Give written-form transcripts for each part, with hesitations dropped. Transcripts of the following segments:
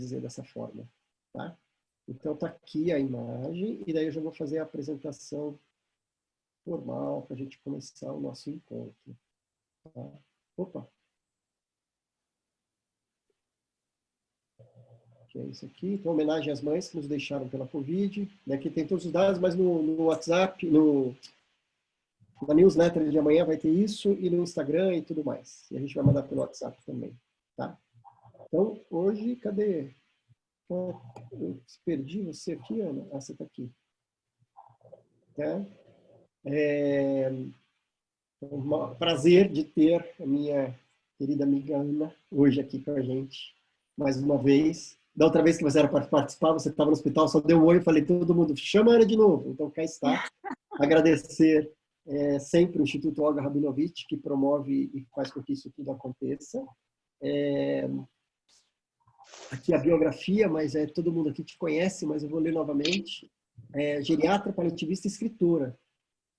dizer dessa forma, tá? Então tá aqui a imagem, e daí eu já vou fazer a apresentação formal para a gente começar o nosso encontro. Tá? Opa! Que é isso aqui. Então, homenagem às mães que nos deixaram pela Covid. Aqui tem todos os dados, mas no WhatsApp, na newsletter de amanhã vai ter isso, e no Instagram e tudo mais. E a gente vai mandar pelo WhatsApp também. Tá? Então, hoje, cadê? Eu perdi você aqui, Ana. Ah, você está aqui. Tá? Um prazer de ter a minha querida amiga Ana hoje aqui com a gente, mais uma vez. Da outra vez que você era para participar, você estava no hospital, só deu um oi e falei, todo mundo, chama a Ana de novo. Então, cá está. Agradecer sempre o Instituto Olga Rabinovich, que promove e faz com que isso tudo aconteça. Aqui a biografia, mas todo mundo aqui te conhece, mas eu vou ler novamente. Geriatra, paliativista e escritora.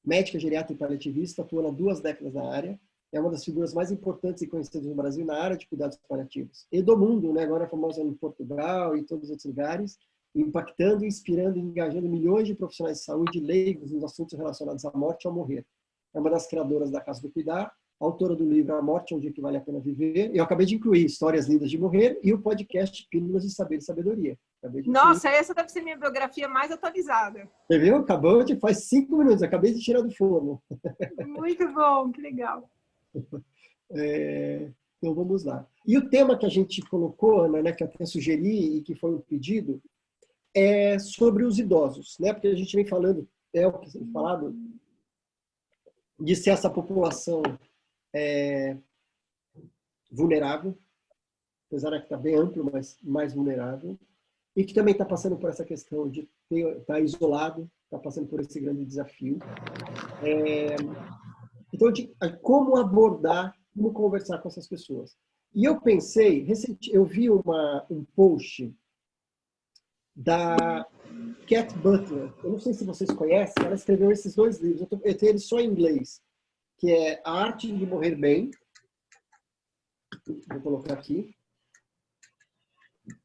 Médica, geriatra e paliativista, atua há 2 décadas na área. É uma das figuras mais importantes e conhecidas no Brasil na área de cuidados paliativos. E do mundo, né? Agora é famosa em Portugal e em todos os outros lugares, impactando, inspirando e engajando milhões de profissionais de saúde leigos nos assuntos relacionados à morte e ao morrer. É uma das criadoras da Casa do Cuidar, autora do livro A Morte é um Dia que Vale a Pena Viver. Eu acabei de incluir Histórias Lindas de Morrer e o podcast Pílulas de Saber e Sabedoria. Nossa, essa deve ser minha biografia mais atualizada. Você viu? Acabou de faz 5 minutos, acabei de tirar do forno. Muito bom, que legal. Então vamos lá. E o tema que a gente colocou, né, que eu até sugeri e que foi um pedido, é sobre os idosos, né? Porque a gente vem falando, o que tem falado, de ser essa população vulnerável, apesar de estar bem amplo, mas mais vulnerável, e que também está passando por essa questão de estar isolado, está passando por esse grande desafio. Então, como abordar, como conversar com essas pessoas. E eu pensei, eu vi um post da Cat Butler, eu não sei se vocês conhecem, ela escreveu esses 2 livros, eu tenho eles só em inglês, que é A Arte de Morrer Bem, vou colocar aqui,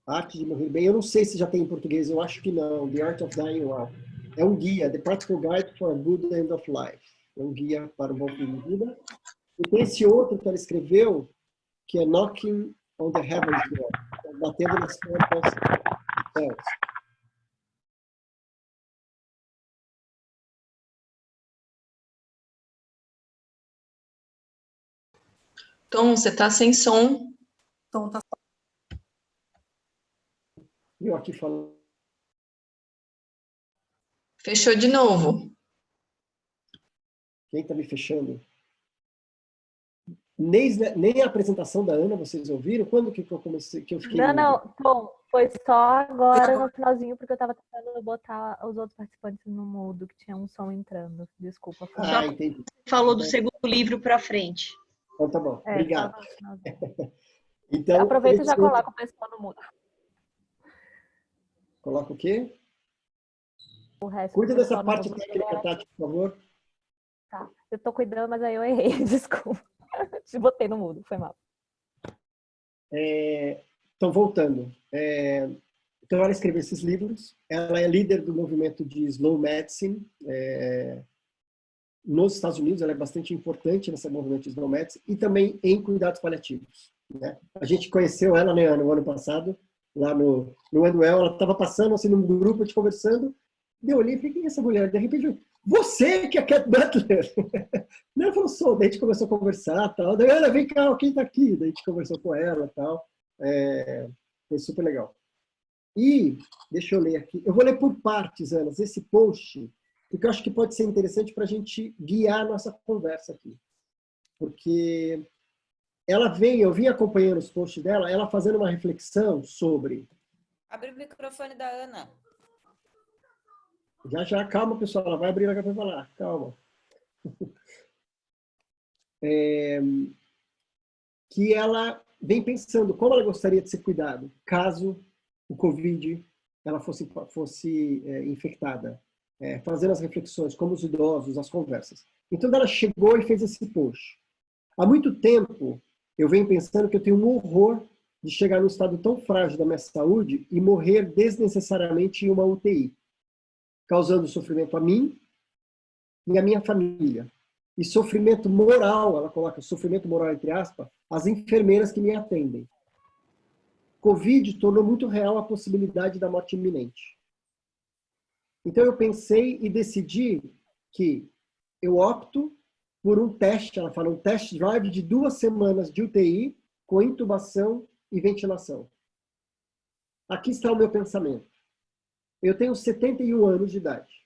A Arte de Morrer Bem, eu não sei se já tem em português, eu acho que não, The Art of Dying Well. É um guia, The Practical Guide for a Good End of Life. É um guia para um bom fim de vida. E tem esse outro que ela escreveu, que é Knocking on the Heaven's Door, batendo nas portas dos céus. Tom, você está sem som. Tom, tá... Eu aqui falando. Fechou de novo. Quem está me fechando? Nem a apresentação da Ana vocês ouviram? Quando que eu comecei? Que eu fiquei Não, Tom, foi só agora no finalzinho, porque eu estava tentando botar os outros participantes no mudo, que tinha um som entrando. Desculpa. Entendi. Falou do segundo livro para frente. Então tá bom, obrigado. Então, aproveita e já coloca o pessoal no mudo. Coloca o quê? O resto Cuida dessa parte técnica, Tati, por favor. Tá, eu tô cuidando, mas aí eu errei, desculpa. Te botei no mudo, foi mal. Então, voltando. Então, ela escreveu esses livros. Ela é líder do movimento de Slow Medicine. Nos Estados Unidos, ela é bastante importante nesse movimento de Slow Medicine e também em cuidados paliativos. Né? A gente conheceu ela, né, no ano passado, lá no Anuel. Ela estava passando assim, num grupo, a gente conversando. Eu olhei e falei, quem é essa mulher? De repente, você que é Cat Butler! Ela falou, sou. Daí a gente começou a conversar. Tal. Daí, Ana, vem cá, quem está aqui? Daí a gente conversou com ela. Tal. Foi super legal. E, deixa eu ler aqui. Eu vou ler por partes, Ana, esse post, porque eu acho que pode ser interessante para a gente guiar a nossa conversa aqui. Porque eu vim acompanhando os posts dela, ela fazendo uma reflexão sobre... Abre o microfone da Ana. Já, calma, pessoal, ela vai abrir, ela vai falar, calma. Que ela vem pensando como ela gostaria de ser cuidada, caso o Covid ela fosse infectada, fazendo as reflexões, como os idosos, as conversas. Então, ela chegou e fez esse post. Há muito tempo, eu venho pensando que eu tenho um horror de chegar num estado tão frágil da minha saúde e morrer desnecessariamente em uma UTI, causando sofrimento a mim e à minha família. E sofrimento moral, ela coloca sofrimento moral entre aspas, às enfermeiras que me atendem. Covid tornou muito real a possibilidade da morte iminente. Então eu pensei e decidi que eu opto por um teste, ela fala, um test drive de 2 semanas de UTI com intubação e ventilação. Aqui está o meu pensamento. Eu tenho 71 anos de idade.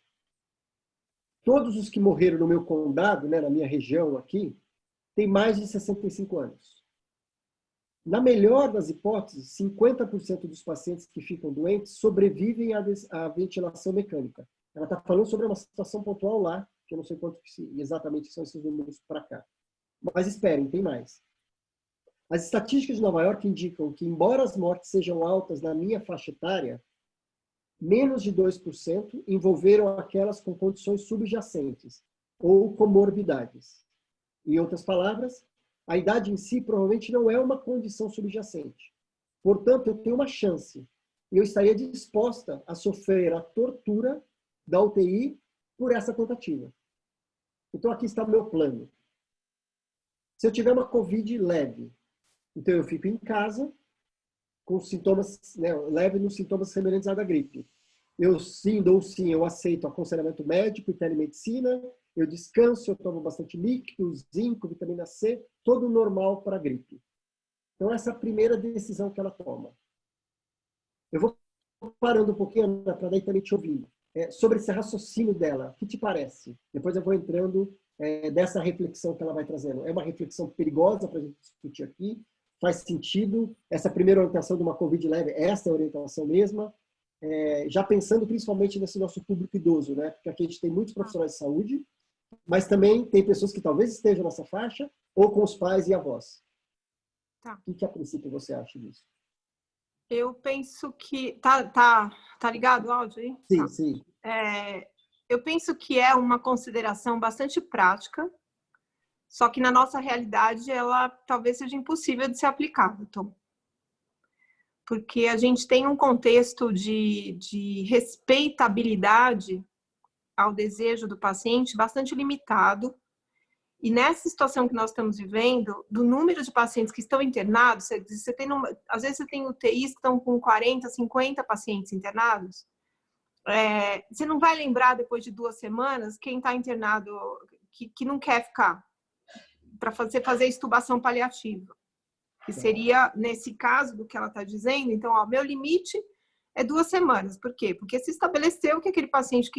Todos os que morreram no meu condado, né, na minha região aqui, têm mais de 65 anos. Na melhor das hipóteses, 50% dos pacientes que ficam doentes sobrevivem à ventilação mecânica. Ela está falando sobre uma situação pontual lá, que eu não sei quanto exatamente são esses números para cá. Mas esperem, tem mais. As estatísticas de Nova York indicam que, embora as mortes sejam altas na minha faixa etária, menos de 2% envolveram aquelas com condições subjacentes ou comorbidades. Em outras palavras, a idade em si provavelmente não é uma condição subjacente. Portanto, eu tenho uma chance. E eu estaria disposta a sofrer a tortura da UTI por essa tentativa. Então, aqui está o meu plano. Se eu tiver uma COVID leve, então eu fico em casa com sintomas, né, leve nos sintomas semelhantes à da gripe. Eu eu aceito aconselhamento médico e telemedicina, eu descanso, eu tomo bastante líquido, zinco, vitamina C, todo normal para a gripe. Então, essa é a primeira decisão que ela toma. Eu vou parando um pouquinho, Ana, para daí também te ouvindo. Sobre esse raciocínio dela, o que te parece? Depois eu vou entrando dessa reflexão que ela vai trazendo. É uma reflexão perigosa para a gente discutir aqui? Faz sentido? Essa primeira orientação de uma COVID leve, essa é a orientação mesma? Já pensando principalmente nesse nosso público idoso, né? Porque aqui a gente tem muitos profissionais de saúde, mas também tem pessoas que talvez estejam nessa faixa, ou com os pais e avós. Tá. O que a princípio você acha disso? Eu penso que... Tá ligado o áudio aí? Sim, Tá. sim. Eu penso que é uma consideração bastante prática, só que na nossa realidade ela talvez seja impossível de ser aplicada, Tom. Porque a gente tem um contexto de respeitabilidade ao desejo do paciente bastante limitado. E nessa situação que nós estamos vivendo, do número de pacientes que estão internados, às vezes você tem UTIs que estão com 40, 50 pacientes internados, você não vai lembrar depois de 2 semanas quem está internado, que não quer ficar, para fazer extubação paliativa. Que seria, nesse caso do que ela está dizendo, então, meu limite é 2 semanas. Por quê? Porque se estabeleceu que aquele paciente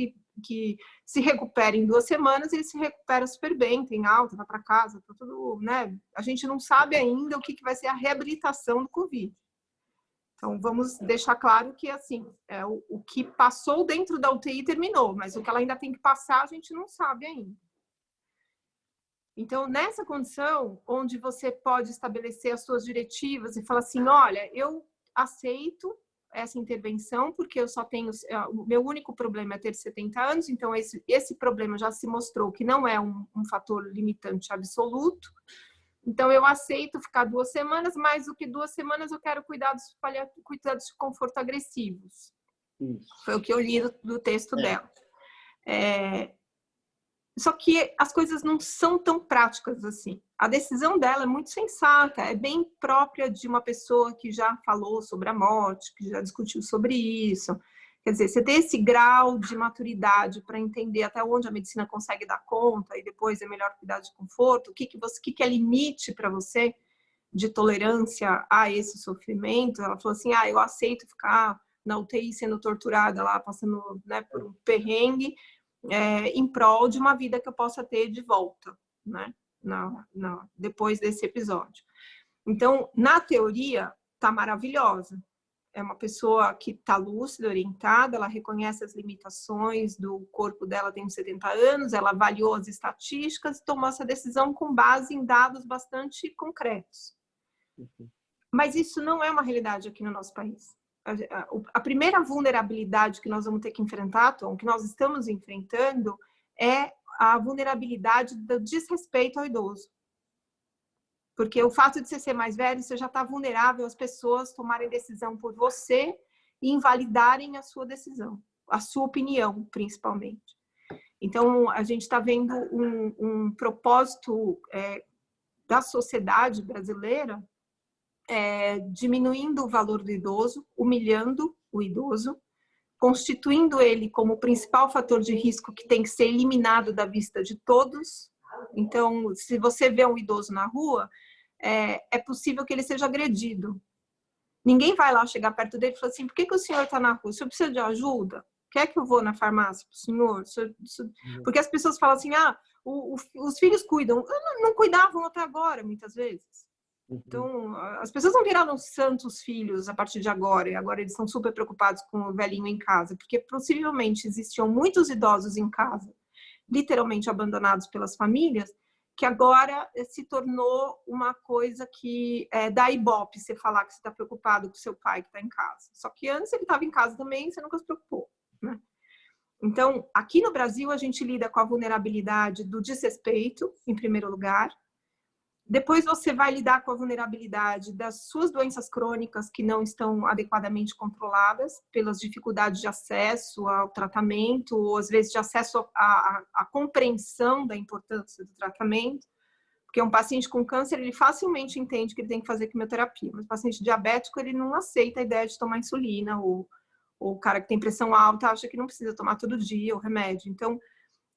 que se recupera em 2 semanas, ele se recupera super bem, tem alta, vai para casa, tá tudo, né? A gente não sabe ainda o que vai ser a reabilitação do Covid. Então, vamos deixar claro que, assim, o que passou dentro da UTI terminou, mas o que ela ainda tem que passar, a gente não sabe ainda. Então, nessa condição, onde você pode estabelecer as suas diretivas e falar assim, olha, eu aceito essa intervenção porque eu só tenho... O meu único problema é ter 70 anos, então esse problema já se mostrou que não é um fator limitante absoluto. Então, eu aceito ficar 2 semanas, mais do que 2 semanas eu quero cuidados de conforto agressivos. Isso. Foi o que eu li do texto dela. Só que as coisas não são tão práticas assim. A decisão dela é muito sensata, é bem própria de uma pessoa que já falou sobre a morte, que já discutiu sobre isso. Quer dizer, você tem esse grau de maturidade para entender até onde a medicina consegue dar conta e depois é melhor cuidar de conforto, o que é limite para você de tolerância a esse sofrimento. Ela falou assim, eu aceito ficar na UTI sendo torturada lá, passando, né, por um perrengue, em prol de uma vida que eu possa ter de volta, né? Depois desse episódio. Então, na teoria, tá maravilhosa. É uma pessoa que está lúcida, orientada, ela reconhece as limitações do corpo dela, tem 70 anos, ela avaliou as estatísticas e tomou essa decisão com base em dados bastante concretos. Mas isso não é uma realidade aqui no nosso país. A primeira vulnerabilidade que nós vamos ter que enfrentar, Tom, que nós estamos enfrentando, é a vulnerabilidade do desrespeito ao idoso. Porque o fato de você ser mais velho, você já está vulnerável às pessoas tomarem decisão por você e invalidarem a sua decisão, a sua opinião, principalmente. Então, a gente está vendo um propósito da sociedade brasileira diminuindo o valor do idoso, humilhando o idoso, constituindo ele como o principal fator de risco que tem que ser eliminado da vista de todos. Então, se você vê um idoso na rua, é possível que ele seja agredido. Ninguém vai lá chegar perto dele e falar assim, por que o senhor está na rua? O senhor precisa de ajuda? Quer que eu vou na farmácia para o senhor? Porque as pessoas falam assim, os filhos cuidam. Não cuidavam até agora, muitas vezes. Então, as pessoas não viraram santos filhos a partir de agora, e agora eles estão super preocupados com o velhinho em casa, porque possivelmente existiam muitos idosos em casa, literalmente abandonados pelas famílias, que agora se tornou uma coisa que dá ibope você falar que você está preocupado com seu pai que está em casa. Só que antes ele estava em casa também, você nunca se preocupou, né? Então, aqui no Brasil, a gente lida com a vulnerabilidade do desrespeito, em primeiro lugar. Depois você vai lidar com a vulnerabilidade das suas doenças crônicas que não estão adequadamente controladas pelas dificuldades de acesso ao tratamento, ou às vezes de acesso à compreensão da importância do tratamento. Porque um paciente com câncer, ele facilmente entende que ele tem que fazer quimioterapia, mas o paciente diabético, ele não aceita a ideia de tomar insulina, ou o cara que tem pressão alta acha que não precisa tomar todo dia o remédio. Então,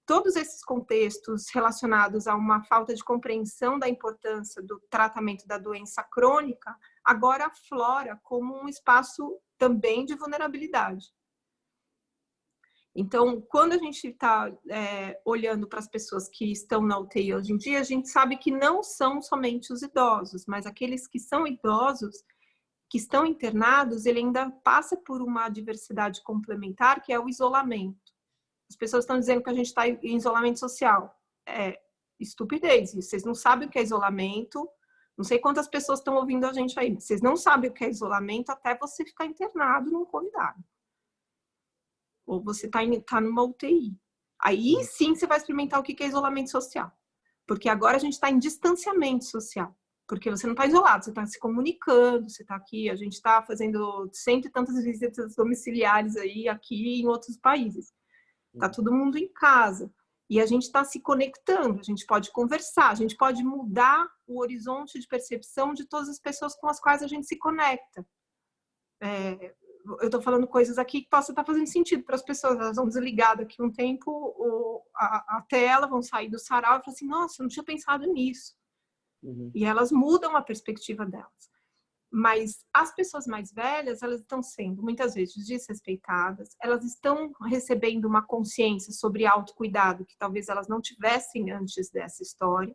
todos esses contextos relacionados a uma falta de compreensão da importância do tratamento da doença crônica, agora aflora como um espaço também de vulnerabilidade. Então, quando a gente está olhando para as pessoas que estão na UTI hoje em dia, a gente sabe que não são somente os idosos, mas aqueles que são idosos, que estão internados, ele ainda passa por uma diversidade complementar, que é o isolamento. As pessoas estão dizendo que a gente está em isolamento social. É estupidez. Vocês não sabem o que é isolamento. Não sei quantas pessoas estão ouvindo a gente aí. Vocês não sabem o que é isolamento até você ficar internado num convidado. Ou você tá numa UTI. Aí sim você vai experimentar o que é isolamento social. Porque agora a gente está em distanciamento social. Porque você não está isolado, você está se comunicando, você está aqui, a gente está fazendo 100 e tantas visitas domiciliares aí, aqui e em outros países. Está todo mundo em casa. E a gente está se conectando, a gente pode conversar, a gente pode mudar o horizonte de percepção de todas as pessoas com as quais a gente se conecta. Eu estou falando coisas aqui que possam estar fazendo sentido para as pessoas. Elas vão desligar daqui a um tempo a tela, vão sair do sarau e falar assim, nossa, eu não tinha pensado nisso. E elas mudam a perspectiva delas. Mas as pessoas mais velhas, elas estão sendo muitas vezes desrespeitadas, elas estão recebendo uma consciência sobre autocuidado que talvez elas não tivessem antes dessa história.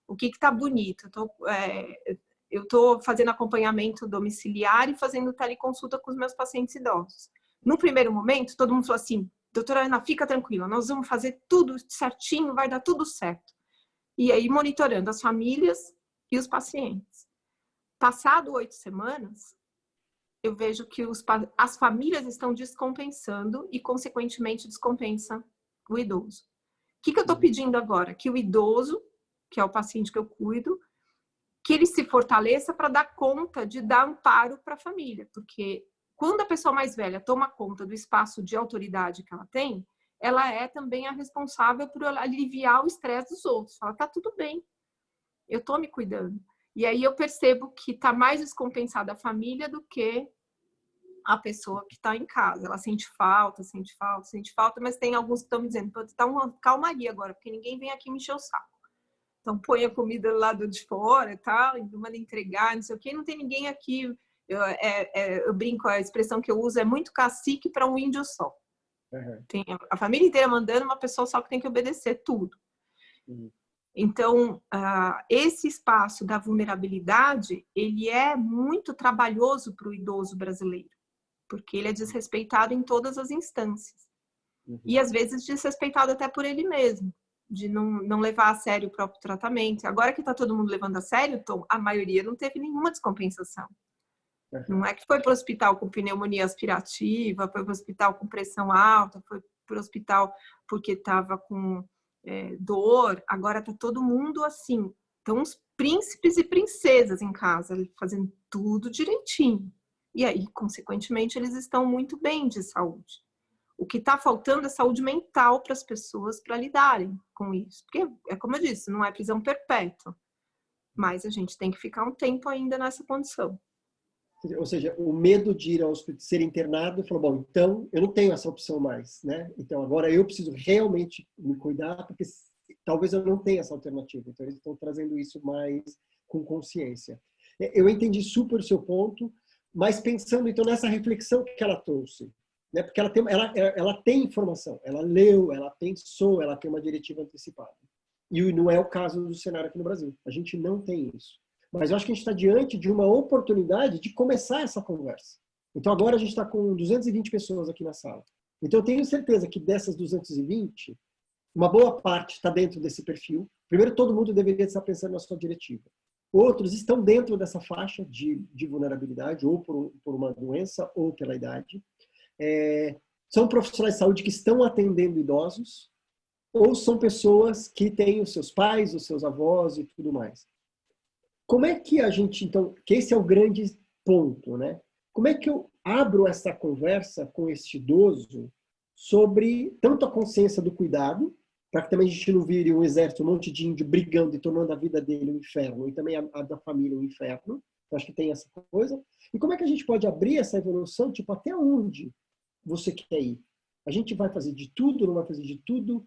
O que está bonito? Eu estou fazendo acompanhamento domiciliar e fazendo teleconsulta com os meus pacientes idosos. No primeiro momento, todo mundo falou assim, doutora Ana, fica tranquila, nós vamos fazer tudo certinho, vai dar tudo certo. E aí monitorando as famílias e os pacientes. Passado 8 semanas, eu vejo que as famílias estão descompensando e, consequentemente, descompensa o idoso. O que eu estou pedindo agora? Que o idoso, que é o paciente que eu cuido, que ele se fortaleça para dar conta de dar amparo para a família. Porque quando a pessoa mais velha toma conta do espaço de autoridade que ela tem, ela é também a responsável por aliviar o estresse dos outros. Fala, tá tudo bem, eu estou me cuidando. E aí eu percebo que está mais descompensada a família do que a pessoa que está em casa. Ela sente falta, mas tem alguns que estão me dizendo, tá uma calmaria agora, porque ninguém vem aqui me encher o saco. Então põe a comida do lado de fora e tal, e manda entregar, não sei o quê, não tem ninguém aqui. Eu brinco, a expressão que eu uso é muito cacique para um índio só. Tem a família inteira mandando, uma pessoa só que tem que obedecer tudo. Então, esse espaço da vulnerabilidade, ele é muito trabalhoso para o idoso brasileiro, porque ele é desrespeitado em todas as instâncias. E, às vezes, desrespeitado até por ele mesmo, de não levar a sério o próprio tratamento. Agora que está todo mundo levando a sério, Tom, a maioria não teve nenhuma descompensação. Não é que foi para o hospital com pneumonia aspirativa, foi para o hospital com pressão alta, foi para o hospital porque estava com dor. Agora está todo mundo assim. Então, príncipes e princesas em casa, fazendo tudo direitinho. E aí, consequentemente, eles estão muito bem de saúde. O que está faltando é saúde mental para as pessoas para lidarem com isso. Porque, é como eu disse, não é prisão perpétua. Mas a gente tem que ficar um tempo ainda nessa condição. Ou seja, o medo de ir ao hospital, ser internado, falou, bom, então eu não tenho essa opção mais, né? Então agora eu preciso realmente me cuidar, porque talvez eu não tenha essa alternativa. Então eles estão trazendo isso mais com consciência. Eu entendi super o seu ponto, mas pensando então nessa reflexão que ela trouxe, né? Porque ela tem informação, ela leu, ela pensou, ela tem uma diretiva antecipada. E não é o caso do cenário aqui no Brasil. A gente não tem isso. Mas eu acho que a gente está diante de uma oportunidade de começar essa conversa. Então agora a gente está com 220 pessoas aqui na sala. Então eu tenho certeza que dessas 220, uma boa parte está dentro desse perfil. Primeiro, todo mundo deveria estar pensando na sua diretiva. Outros estão dentro dessa faixa de vulnerabilidade, ou por uma doença, ou pela idade. São profissionais de saúde que estão atendendo idosos, ou são pessoas que têm os seus pais, os seus avós e tudo mais. Como é que a gente, então, que esse é o grande ponto, né? Como é que eu abro essa conversa com este idoso sobre tanto a consciência do cuidado, para que também a gente não vire um exército, um monte de índio brigando e tornando a vida dele um inferno, e também a da família um inferno. Eu acho que tem essa coisa. E como é que a gente pode abrir essa evolução, tipo, até onde você quer ir? A gente vai fazer de tudo, não vai fazer de tudo?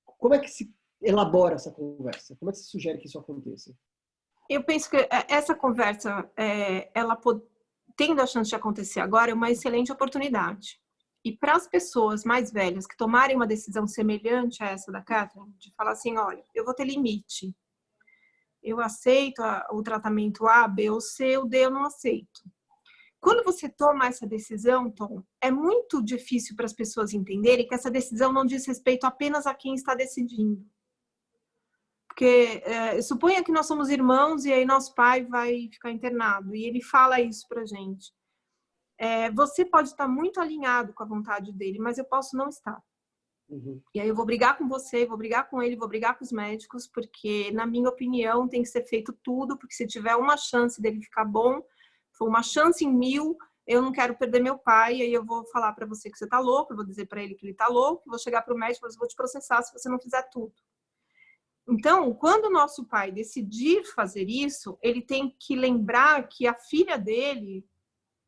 Como é que se elabora essa conversa? Como é que se sugere que isso aconteça? Eu penso que essa conversa, ela tendo a chance de acontecer agora, é uma excelente oportunidade. E para as pessoas mais velhas que tomarem uma decisão semelhante a essa da Catherine, de falar assim, olha, eu vou ter limite. Eu aceito o tratamento A, B ou C, o D eu não aceito. Quando você toma essa decisão, Tom, é muito difícil para as pessoas entenderem que essa decisão não diz respeito apenas a quem está decidindo. Porque suponha que nós somos irmãos e aí nosso pai vai ficar internado e ele fala isso pra gente. Você pode estar muito alinhado com a vontade dele, mas eu posso não estar. Uhum. E aí eu vou brigar com você, vou brigar com ele, vou brigar com os médicos, porque na minha opinião tem que ser feito tudo, porque se tiver uma chance dele ficar bom, for uma chance em 1000, eu não quero perder meu pai, e aí eu vou falar pra você que você tá louco, eu vou dizer pra ele que ele tá louco, vou chegar pro médico e vou te processar se você não fizer tudo. Então, quando o nosso pai decidir fazer isso, ele tem que lembrar que a filha dele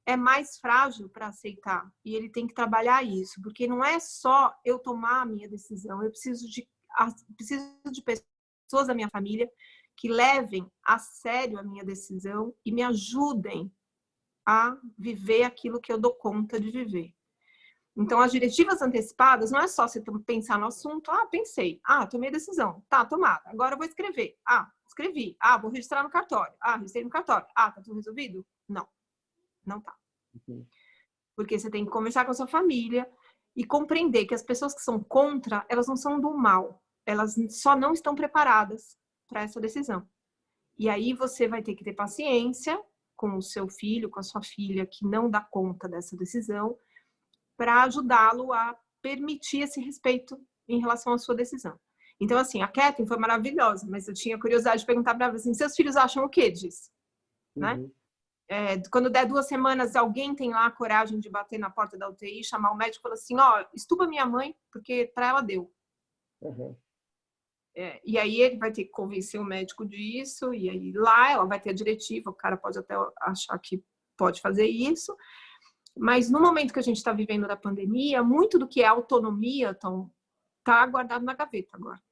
é mais frágil para aceitar. E ele tem que trabalhar isso, porque não é só eu tomar a minha decisão. Eu preciso de pessoas da minha família que levem a sério a minha decisão e me ajudem a viver aquilo que eu dou conta de viver. Então, as diretivas antecipadas não é só você pensar no assunto. Pensei. Tomei a decisão. Tá, tomada. Agora eu vou escrever. Escrevi. Vou registrar no cartório. Registrei no cartório. Tá tudo resolvido? Não. Não tá. Uhum. Porque você tem que conversar com a sua família e compreender que as pessoas que são contra, elas não são do mal. Elas só não estão preparadas para essa decisão. E aí você vai ter que ter paciência com o seu filho, com a sua filha, que não dá conta dessa decisão, para ajudá-lo a permitir esse respeito em relação à sua decisão. Então, assim, a Catherine foi maravilhosa, mas eu tinha curiosidade de perguntar para ela assim, seus filhos acham o quê disso? Uhum. Né? Quando der 2 semanas, alguém tem lá a coragem de bater na porta da UTI, chamar o médico e falar assim, estupa minha mãe, porque para ela deu. Uhum. E aí ele vai ter que convencer o médico disso, e aí lá ela vai ter a diretiva, o cara pode até achar que pode fazer isso. Mas no momento que a gente está vivendo da pandemia, muito do que é autonomia está guardado na gaveta agora.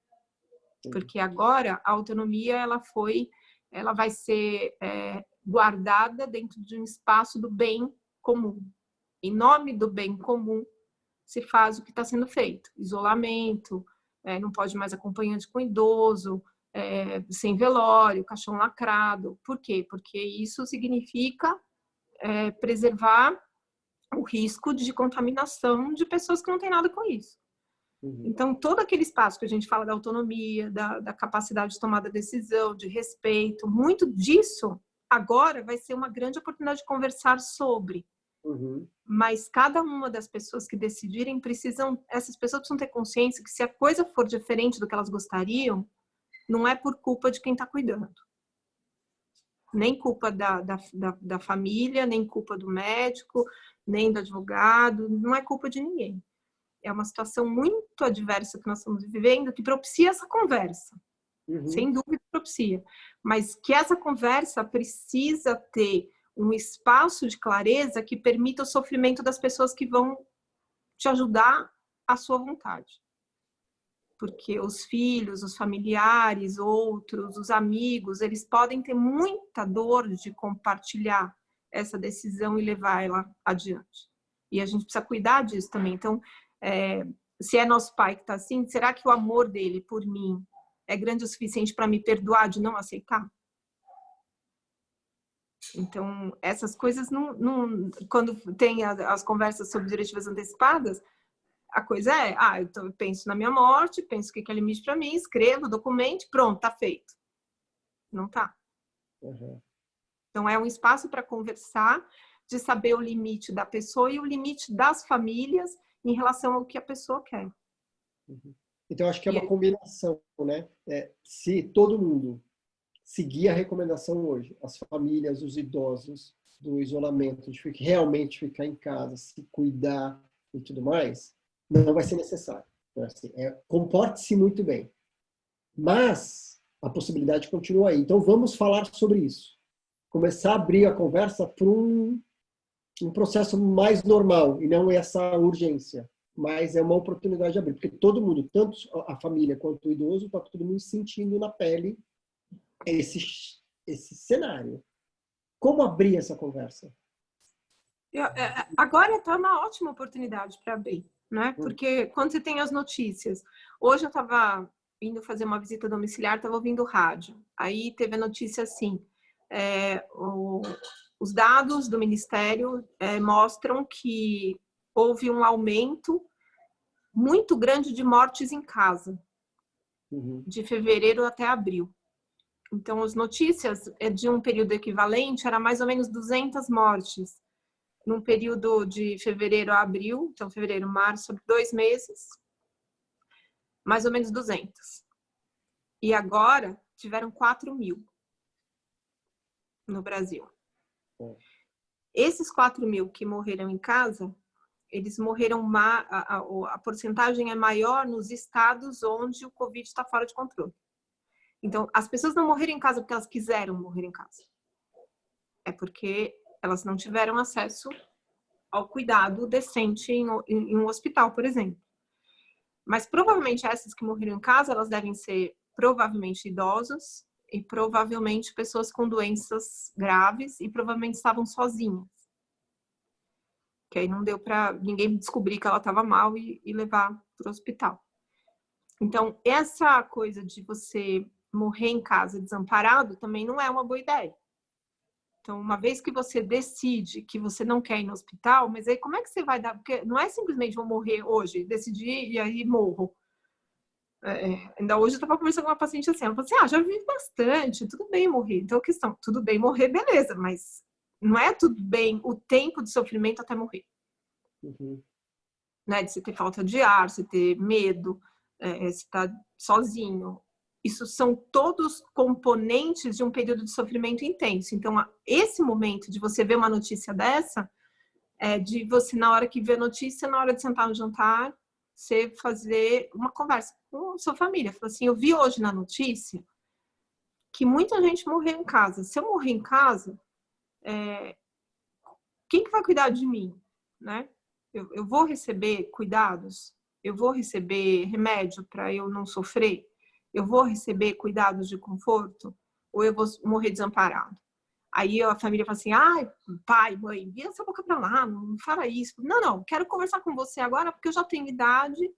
Porque agora a autonomia ela vai ser guardada dentro de um espaço do bem comum. Em nome do bem comum se faz o que está sendo feito. Isolamento, não pode mais acompanhante com idoso, sem velório, caixão lacrado. Por quê? Porque isso significa preservar o risco de contaminação de pessoas que não têm nada com isso. Uhum. Então, todo aquele espaço que a gente fala da autonomia, da capacidade de tomada de decisão, de respeito, muito disso agora vai ser uma grande oportunidade de conversar sobre. Uhum. Mas cada uma das pessoas que decidirem essas pessoas precisam ter consciência que se a coisa for diferente do que elas gostariam, não é por culpa de quem está cuidando. Nem culpa da família, nem culpa do médico, nem do advogado, não é culpa de ninguém. É uma situação muito adversa que nós estamos vivendo, que propicia essa conversa. Sem dúvida propicia. Mas que essa conversa precisa ter um espaço de clareza que permita o sofrimento das pessoas que vão te ajudar à sua vontade. Porque os filhos, os familiares, outros, os amigos, eles podem ter muita dor de compartilhar essa decisão e levar ela adiante. E a gente precisa cuidar disso também. Então, se é nosso pai que está assim, será que o amor dele por mim é grande o suficiente para me perdoar de não aceitar? Então, essas coisas, quando tem as conversas sobre diretivas antecipadas, a coisa eu penso na minha morte, penso o que é limite para mim, escrevo, documento, pronto, tá feito. Não tá. Então, é um espaço para conversar, de saber o limite da pessoa e o limite das famílias em relação ao que a pessoa quer. Então, acho que é uma combinação, né? Se todo mundo seguir a recomendação hoje, as famílias, os idosos, do isolamento, de realmente ficar em casa, se cuidar e tudo mais, não vai ser necessário. Então, assim, comporte-se muito bem. Mas a possibilidade continua aí. Então, vamos falar sobre isso. Começar a abrir a conversa para um processo mais normal, e não essa urgência. Mas é uma oportunidade de abrir, porque todo mundo, tanto a família quanto o idoso, está todo mundo sentindo na pele esse cenário. Como abrir essa conversa? Agora está uma ótima oportunidade para abrir, né? Porque quando você tem as notícias... Hoje eu estava indo fazer uma visita domiciliar, estava ouvindo rádio. Aí teve a notícia assim... os dados do Ministério mostram que houve um aumento muito grande de mortes em casa, de fevereiro até abril. Então, as notícias de um período equivalente era mais ou menos 200 mortes. Num período de fevereiro a abril, então fevereiro, março, 2 meses, mais ou menos 200. E agora tiveram 4.000 no Brasil. Esses 4.000 que morreram em casa, eles morreram, a porcentagem é maior nos estados onde o Covid está fora de controle. Então, as pessoas não morreram em casa porque elas quiseram morrer em casa. É porque elas não tiveram acesso ao cuidado decente em um hospital, por exemplo. Mas provavelmente essas que morreram em casa, elas devem ser provavelmente idosos e provavelmente pessoas com doenças graves e provavelmente estavam sozinhas. Que aí não deu para ninguém descobrir que ela estava mal e levar para o hospital. Então, essa coisa de você morrer em casa desamparado também não é uma boa ideia. Então, uma vez que você decide que você não quer ir no hospital, mas aí como é que você vai dar? Porque não é simplesmente vou morrer hoje, decidir e aí morro. Ainda hoje eu estava conversando com uma paciente assim, ela falou assim, já vivi bastante, tudo bem morrer. Então, a questão, tudo bem morrer, beleza, mas não é tudo bem o tempo de sofrimento até morrer. Né? De você ter falta de ar, você ter medo, você estar sozinho. Isso são todos componentes de um período de sofrimento intenso. Então, esse momento de você ver uma notícia dessa, de você, na hora que vê a notícia, na hora de sentar no jantar, você fazer uma conversa com a sua família. Falar assim, eu vi hoje na notícia que muita gente morreu em casa. Se eu morrer em casa, quem que vai cuidar de mim? Né? Eu vou receber cuidados? Eu vou receber remédio para eu não sofrer? Eu vou receber cuidados de conforto? Ou eu vou morrer desamparado? Aí a família fala assim, pai, mãe, vira essa boca pra lá, não fala isso. Não, quero conversar com você agora porque eu já tenho idade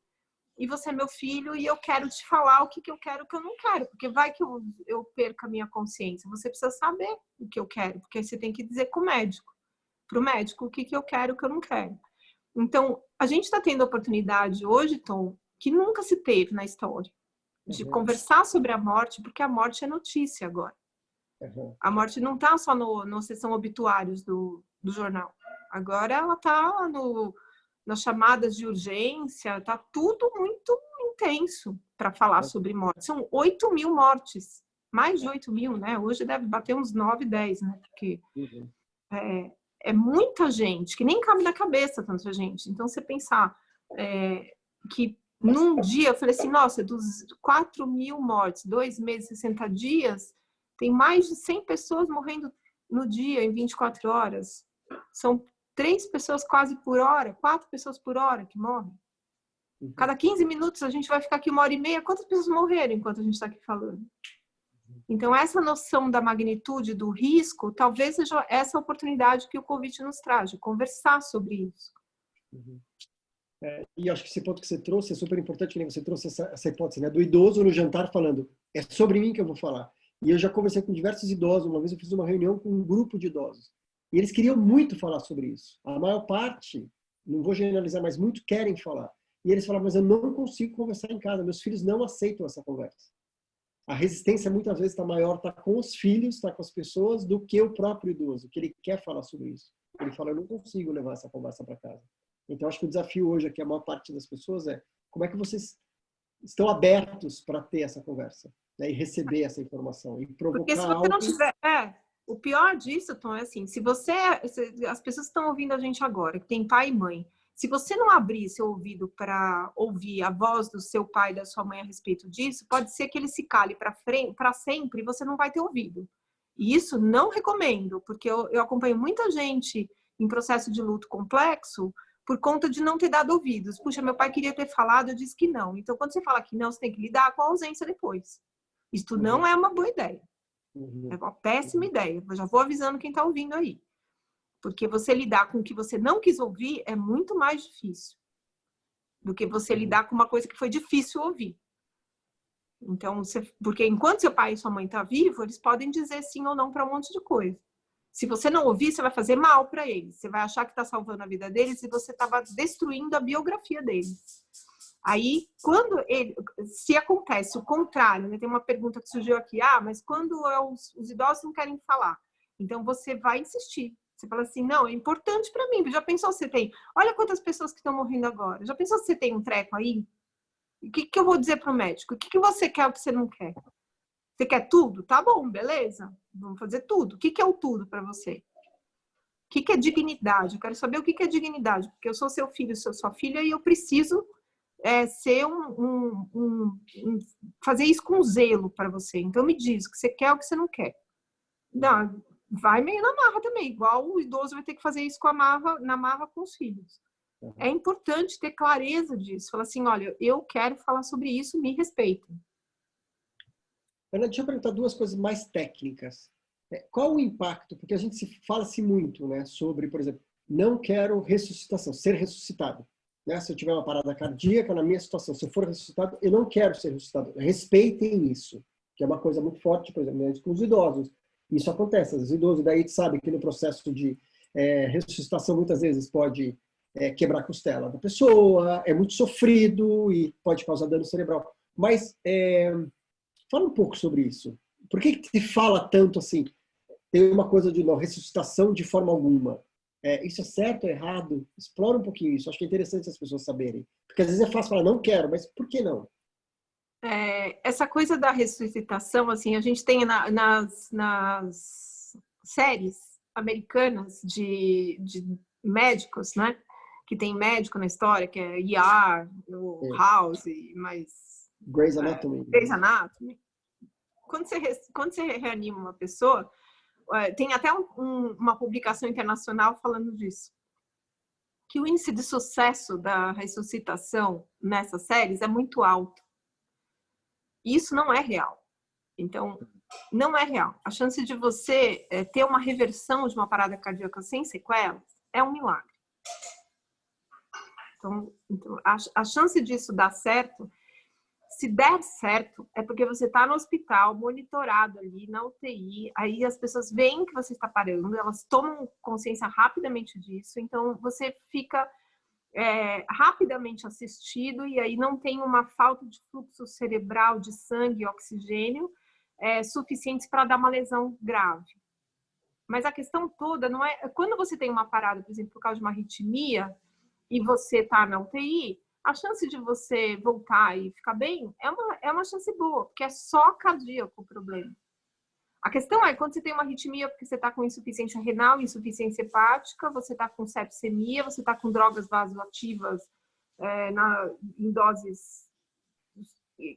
e você é meu filho e eu quero te falar o que eu quero e o que eu não quero. Porque vai que eu perca a minha consciência. Você precisa saber o que eu quero, porque você tem que dizer pro médico o que eu quero e o que eu não quero. Então, a gente está tendo a oportunidade hoje, Tom, que nunca se teve na história, de conversar sobre a morte, porque a morte é notícia agora. A morte não está só no seção obituários do jornal. Agora ela está nas chamadas de urgência, está tudo muito intenso. para falar sobre morte. São 8 mil mortes, mais de 8 mil, né? Hoje deve bater uns 9, 10, né? Porque é muita gente, que nem cabe na cabeça tanta gente. Então, você pensar que num dia, eu falei assim, nossa, dos 4 mil mortes, 2 meses, 60 dias, tem mais de 100 pessoas morrendo no dia, em 24 horas. São 3 pessoas quase por hora, 4 pessoas por hora que morrem. Cada 15 minutos a gente vai ficar aqui 1h30. Quantas pessoas morreram enquanto a gente está aqui falando? Então, essa noção da magnitude do risco, talvez seja essa oportunidade que o Covid nos traz, de conversar sobre isso. E acho que esse ponto que você trouxe é super importante, que nem você trouxe essa hipótese, né, do idoso no jantar falando, é sobre mim que eu vou falar. E eu já conversei com diversos idosos, uma vez eu fiz uma reunião com um grupo de idosos. E eles queriam muito falar sobre isso. A maior parte, não vou generalizar, mas muito querem falar. E eles falavam, mas eu não consigo conversar em casa, meus filhos não aceitam essa conversa. A resistência muitas vezes está maior, está com os filhos, está com as pessoas, do que o próprio idoso, que ele quer falar sobre isso. Ele fala, eu não consigo levar essa conversa para casa. Então, acho que o desafio hoje aqui, a maior parte das pessoas é como é que vocês estão abertos para ter essa conversa, né, e receber essa informação e provocar. Porque se você não tiver... o pior disso, Tom, é assim, se as pessoas que estão ouvindo a gente agora, que tem pai e mãe, se você não abrir seu ouvido para ouvir a voz do seu pai e da sua mãe a respeito disso, pode ser que ele se cale para sempre e você não vai ter ouvido. E isso não recomendo, porque eu acompanho muita gente em processo de luto complexo por conta de não ter dado ouvidos. Puxa, meu pai queria ter falado, eu disse que não. Então, quando você fala que não, você tem que lidar com a ausência depois. Isso não é uma boa ideia. É uma péssima ideia. Eu já vou avisando quem está ouvindo aí. Porque você lidar com o que você não quis ouvir é muito mais difícil do que você lidar com uma coisa que foi difícil ouvir. Então, porque enquanto seu pai e sua mãe estão vivos, eles podem dizer sim ou não para um monte de coisa. Se você não ouvir, você vai fazer mal para eles. Você vai achar que está salvando a vida deles e você estava destruindo a biografia deles. Aí, se acontece o contrário, né? Tem uma pergunta que surgiu aqui, mas quando os idosos não querem falar? Então, você vai insistir. Você fala assim, não, é importante para mim. Já pensou se você tem... Olha quantas pessoas que estão morrendo agora. Já pensou se você tem um treco aí? O que eu vou dizer para o médico? O que você quer ou o que você não quer? Você quer tudo? Tá bom, beleza. Vamos fazer tudo. O que é o tudo para você? O que é dignidade? Eu quero saber o que é dignidade. Porque eu sou seu filho, sou sua filha e eu preciso ser fazer isso com zelo para você. Então me diz o que você quer ou o que você não quer. Não, vai meio na marra também. Igual o idoso vai ter que fazer isso na marra com os filhos. É importante ter clareza disso. Falar assim, olha, eu quero falar sobre isso, me respeitem. Ana, deixa eu perguntar 2 coisas mais técnicas. Qual o impacto? Porque a gente fala-se muito, né, sobre, por exemplo, não quero ressuscitação, ser ressuscitado. Né? Se eu tiver uma parada cardíaca na minha situação, se eu for ressuscitado, eu não quero ser ressuscitado. Respeitem isso, que é uma coisa muito forte, por exemplo, com os idosos. Isso acontece, os idosos, daí a gente sabe que no processo de ressuscitação muitas vezes pode quebrar a costela da pessoa, é muito sofrido e pode causar dano cerebral. Mas fala um pouco sobre isso. Por que se fala tanto assim? Tem uma coisa de não ressuscitação de forma alguma. Isso é certo ou errado? Explora um pouquinho isso. Acho que é interessante as pessoas saberem. Porque às vezes é fácil falar, não quero, mas por que não? Essa coisa da ressuscitação, assim, a gente tem nas séries americanas de médicos, né? Que tem médico na história, que é ER, o House, mas... Grey's Anatomy. Grey's Anatomy. Quando você reanima uma pessoa, tem até uma publicação internacional falando disso. Que o índice de sucesso da ressuscitação nessas séries é muito alto. E isso não é real. Então, não é real. A chance de você ter uma reversão de uma parada cardíaca sem sequelas é um milagre. Então a chance disso dar certo, se der certo, é porque você está no hospital, monitorado ali, na UTI, aí as pessoas veem que você está parando, elas tomam consciência rapidamente disso, então você fica rapidamente assistido e aí não tem uma falta de fluxo cerebral de sangue e oxigênio suficientes para dar uma lesão grave. Mas a questão toda não é... Quando você tem uma parada, por exemplo, por causa de uma arritmia, e você está na UTI, a chance de você voltar e ficar bem é uma chance boa, porque é só cardíaco o problema. A questão é, quando você tem uma arritmia porque você está com insuficiência renal, insuficiência hepática, você está com sepsemia, você está com drogas vasoativas em doses,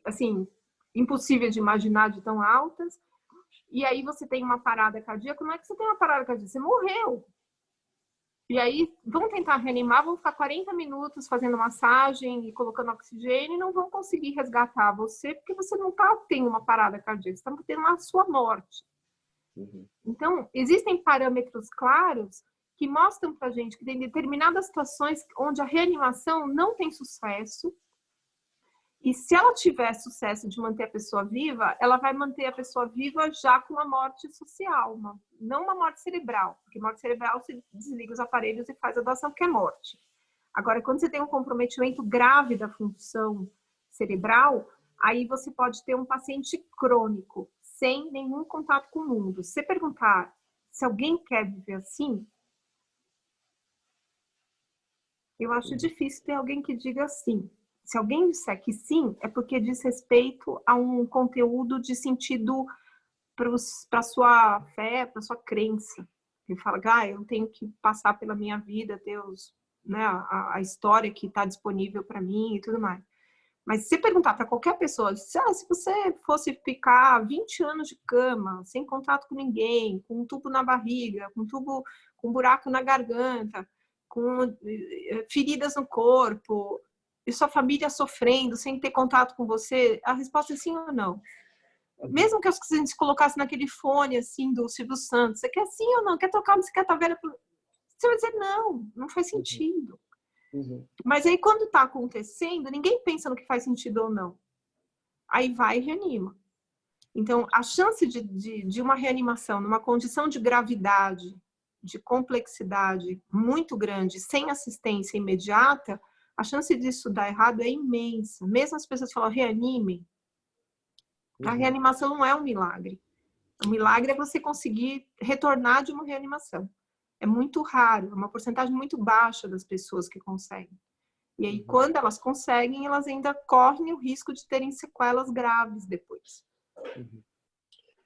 assim, impossíveis de imaginar de tão altas, e aí você tem uma parada cardíaca, não é que você tem uma parada cardíaca, você morreu. E aí vão tentar reanimar, vão ficar 40 minutos fazendo massagem e colocando oxigênio e não vão conseguir resgatar você porque você não está tendo uma parada cardíaca, você está tendo a sua morte. Então, existem parâmetros claros que mostram para a gente que tem determinadas situações onde a reanimação não tem sucesso e se ela tiver sucesso de manter a pessoa viva, ela vai manter a pessoa viva já com uma morte social, não uma morte cerebral, porque morte cerebral você desliga os aparelhos e faz a doação, que é morte. Agora, quando você tem um comprometimento grave da função cerebral, aí você pode ter um paciente crônico, sem nenhum contato com o mundo. Se você perguntar se alguém quer viver assim, eu acho difícil ter alguém que diga sim. Se alguém disser que sim, é porque diz respeito a um conteúdo de sentido para a sua fé, para a sua crença. Ele fala, eu tenho que passar pela minha vida, Deus, né, a história que está disponível para mim e tudo mais. Mas se você perguntar para qualquer pessoa, se você fosse ficar 20 anos de cama, sem contato com ninguém, com um tubo na barriga, com um buraco na garganta, com feridas no corpo, e sua família sofrendo, sem ter contato com você, a resposta é sim ou não. Mesmo que a gente colocasse naquele fone assim do Silvio Santos, você quer sim ou não? Quer tocar uma bicicleta velha? Você vai dizer não faz sentido. Mas aí quando está acontecendo, ninguém pensa no que faz sentido ou não. Aí vai e reanima. Então, a chance de uma reanimação numa condição de gravidade, de complexidade muito grande, sem assistência imediata, a chance disso dar errado é imensa. Mesmo as pessoas falam, reanimem. A reanimação não é um milagre. O milagre é você conseguir retornar de uma reanimação. É muito raro, é uma porcentagem muito baixa das pessoas que conseguem. E aí, quando elas conseguem, elas ainda correm o risco de terem sequelas graves depois.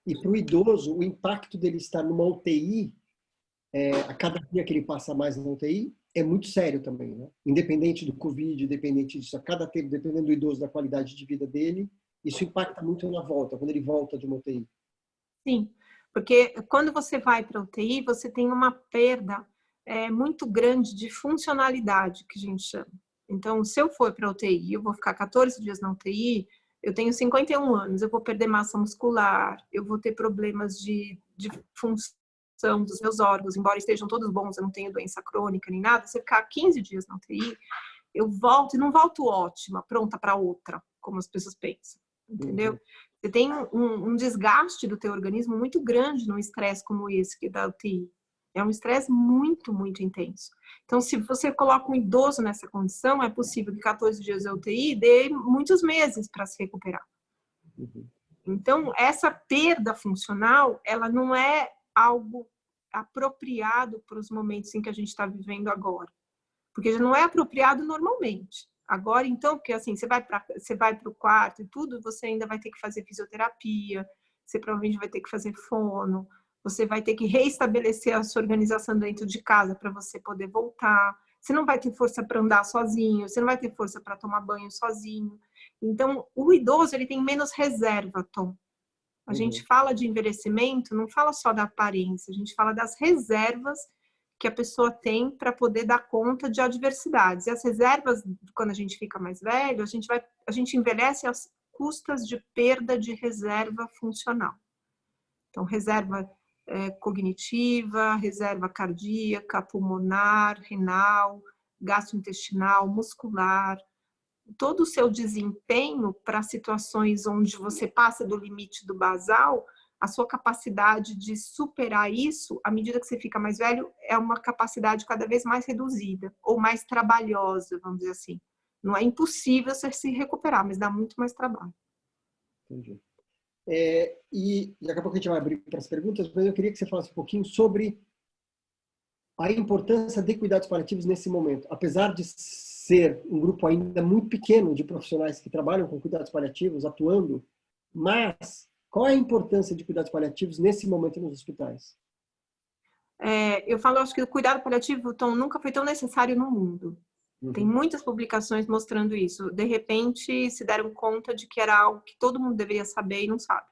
E para o idoso, o impacto dele estar numa UTI, a cada dia que ele passa mais na UTI, é muito sério também, né? Independente do Covid, independente disso, a cada tempo, dependendo do idoso, da qualidade de vida dele, isso impacta muito na volta, quando ele volta de uma UTI. Sim, porque quando você vai para a UTI, você tem uma perda muito grande de funcionalidade, que a gente chama. Então, se eu for para a UTI, eu vou ficar 14 dias na UTI, eu tenho 51 anos, eu vou perder massa muscular, eu vou ter problemas de função dos meus órgãos, embora estejam todos bons, eu não tenho doença crônica nem nada. Se eu ficar 15 dias na UTI, eu volto, e não volto ótima, pronta para outra, como as pessoas pensam, entendeu? Você tem um desgaste do teu organismo muito grande num estresse como esse que da UTI. É um estresse muito, muito intenso. Então, se você coloca um idoso nessa condição, é possível que 14 dias de UTI dê muitos meses para se recuperar. Então, essa perda funcional, ela não é algo apropriado para os momentos em que a gente está vivendo agora. Porque já não é apropriado normalmente. Agora, então, porque assim, você vai para o quarto e tudo, você ainda vai ter que fazer fisioterapia, você provavelmente vai ter que fazer fono, você vai ter que reestabelecer a sua organização dentro de casa para você poder voltar. Você não vai ter força para andar sozinho, você não vai ter força para tomar banho sozinho. Então, o idoso, ele tem menos reserva, Tom. A gente fala de envelhecimento, não fala só da aparência, a gente fala das reservas que a pessoa tem para poder dar conta de adversidades. E as reservas, quando a gente fica mais velho, a gente envelhece às custas de perda de reserva funcional. Então, reserva cognitiva, reserva cardíaca, pulmonar, renal, gastrointestinal, muscular. Todo o seu desempenho para situações onde você passa do limite do basal, a sua capacidade de superar isso, à medida que você fica mais velho, é uma capacidade cada vez mais reduzida, ou mais trabalhosa, vamos dizer assim. Não é impossível você se recuperar, mas dá muito mais trabalho. Entendi. E daqui a pouco a gente vai abrir para as perguntas, mas eu queria que você falasse um pouquinho sobre a importância de cuidados paliativos nesse momento. Apesar de ser um grupo ainda muito pequeno de profissionais que trabalham com cuidados paliativos, atuando, mas qual é a importância de cuidados paliativos nesse momento nos hospitais? Eu falo, acho que o cuidado paliativo, Tom, nunca foi tão necessário no mundo. Tem muitas publicações mostrando isso. De repente, se deram conta de que era algo que todo mundo deveria saber e não sabe.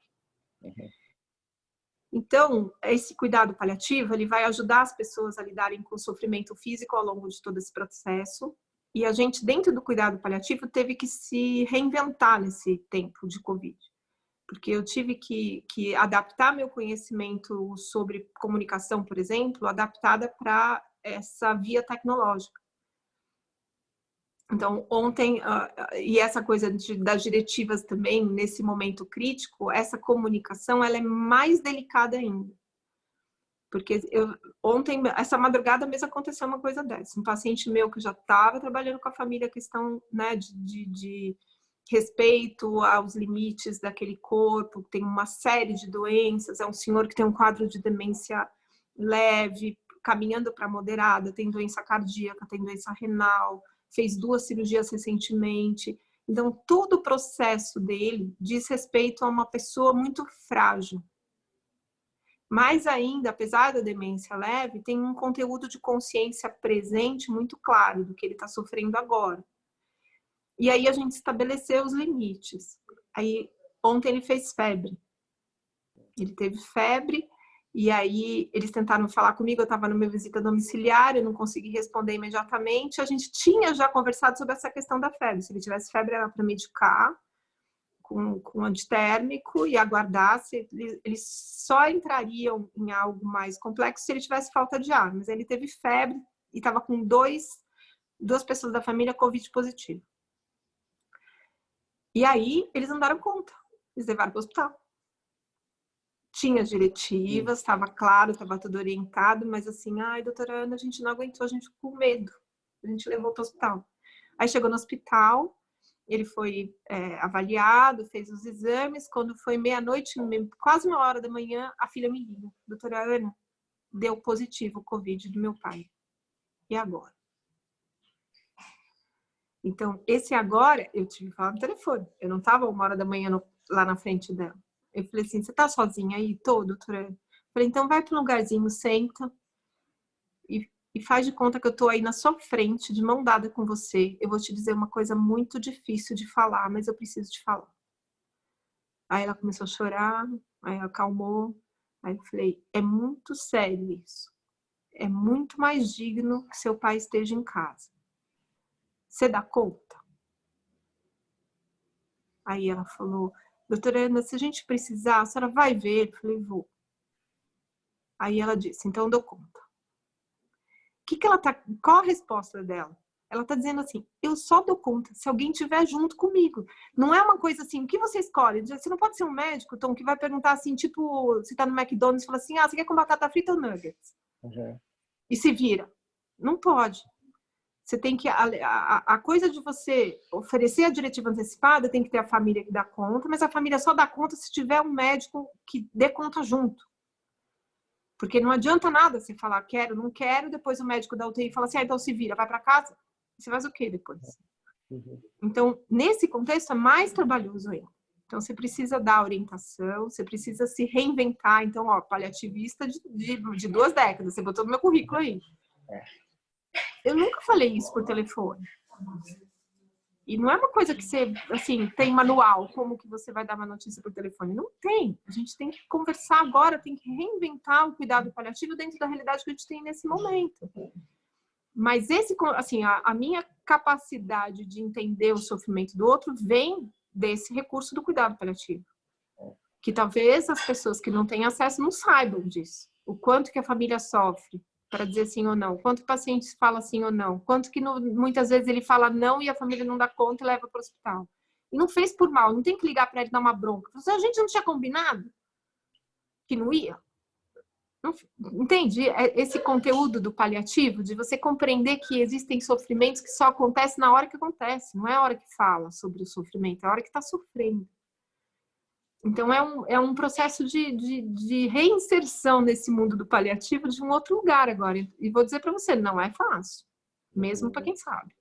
Então, esse cuidado paliativo, ele vai ajudar as pessoas a lidarem com o sofrimento físico ao longo de todo esse processo. E a gente, dentro do cuidado paliativo, teve que se reinventar nesse tempo de Covid. Porque eu tive que adaptar meu conhecimento sobre comunicação, por exemplo, adaptada para essa via tecnológica. Então, ontem, e essa coisa das diretivas também, nesse momento crítico, essa comunicação ela é mais delicada ainda. Porque ontem, essa madrugada mesmo aconteceu uma coisa dessa. Um paciente meu que já estava trabalhando com a família, a questão, né, de respeito aos limites daquele corpo, tem uma série de doenças, é um senhor que tem um quadro de demência leve, caminhando para moderada, tem doença cardíaca, tem doença renal, fez 2 cirurgias recentemente. Então, todo o processo dele diz respeito a uma pessoa muito frágil. Mais ainda, apesar da demência leve, tem um conteúdo de consciência presente muito claro do que ele está sofrendo agora. E aí a gente estabeleceu os limites. Aí, ontem ele fez febre. Ele teve febre. E aí, eles tentaram falar comigo, eu estava numa visita domiciliar, eu não consegui responder imediatamente. A gente tinha já conversado sobre essa questão da febre. Se ele tivesse febre, era para medicar com antitérmico e aguardar. Eles só entrariam em algo mais complexo se ele tivesse falta de ar. Mas ele teve febre e estava com duas pessoas da família Covid positivo. E aí, eles não deram conta. Eles levaram para o hospital. Tinha diretivas, estava claro, estava tudo orientado, mas assim, ai, doutora Ana, a gente não aguentou, a gente ficou com medo. A gente levou para o hospital. Aí chegou no hospital, ele foi avaliado, fez os exames. Quando foi meia-noite, quase 1h da manhã, a filha me liga. Doutora Ana, deu positivo o Covid do meu pai. E agora? Então, esse agora, eu tive que falar no telefone. Eu não estava 1h da manhã lá na frente dela. Eu falei assim, você tá sozinha aí? Tô, doutora. Eu falei, então vai para um lugarzinho, senta e faz de conta que eu tô aí na sua frente, de mão dada com você. Eu vou te dizer uma coisa muito difícil de falar, mas eu preciso te falar. Aí ela começou a chorar, aí ela acalmou. Aí eu falei, é muito sério isso. É muito mais digno que seu pai esteja em casa. Você dá conta? Aí ela falou, doutora Ana, se a gente precisar, a senhora vai ver? Eu falei, vou. Aí ela disse, então eu dou conta. Qual a resposta dela? Ela tá dizendo assim, eu só dou conta se alguém estiver junto comigo. Não é uma coisa assim, o que você escolhe? Você não pode ser um médico, Tom, que vai perguntar assim, tipo, você tá no McDonald's e fala assim, você quer com batata frita ou nuggets? E se vira. Não pode. Você tem que... A coisa de você oferecer a diretiva antecipada tem que ter a família que dá conta, mas a família só dá conta se tiver um médico que dê conta junto. Porque não adianta nada você falar quero, não quero, depois o médico da UTI fala assim, então se vira, vai para casa. Você faz o quê depois? Então, nesse contexto é mais trabalhoso ainda. Então, você precisa dar orientação, você precisa se reinventar. Então, paliativista de 2 décadas, você botou no meu currículo aí. Eu nunca falei isso por telefone. E não é uma coisa que você, assim, tem manual, como que você vai dar uma notícia por telefone. Não tem. A gente tem que conversar agora, tem que reinventar o cuidado paliativo dentro da realidade que a gente tem nesse momento. Mas assim, a minha capacidade de entender o sofrimento do outro vem desse recurso do cuidado paliativo. Que talvez as pessoas que não têm acesso não saibam disso. O quanto que a família sofre para dizer sim ou não. Quanto o paciente fala sim ou não. Quanto que muitas vezes ele fala não e a família não dá conta e leva para o hospital. E não fez por mal, não tem que ligar para ele dar uma bronca. A gente não tinha combinado que não ia? Não, entende? Esse conteúdo do paliativo, de você compreender que existem sofrimentos que só acontecem na hora que acontece. Não é a hora que fala sobre o sofrimento, é a hora que está sofrendo. Então, é um processo de reinserção nesse mundo do paliativo de um outro lugar agora. E vou dizer para você, não é fácil. Mesmo para quem sabe.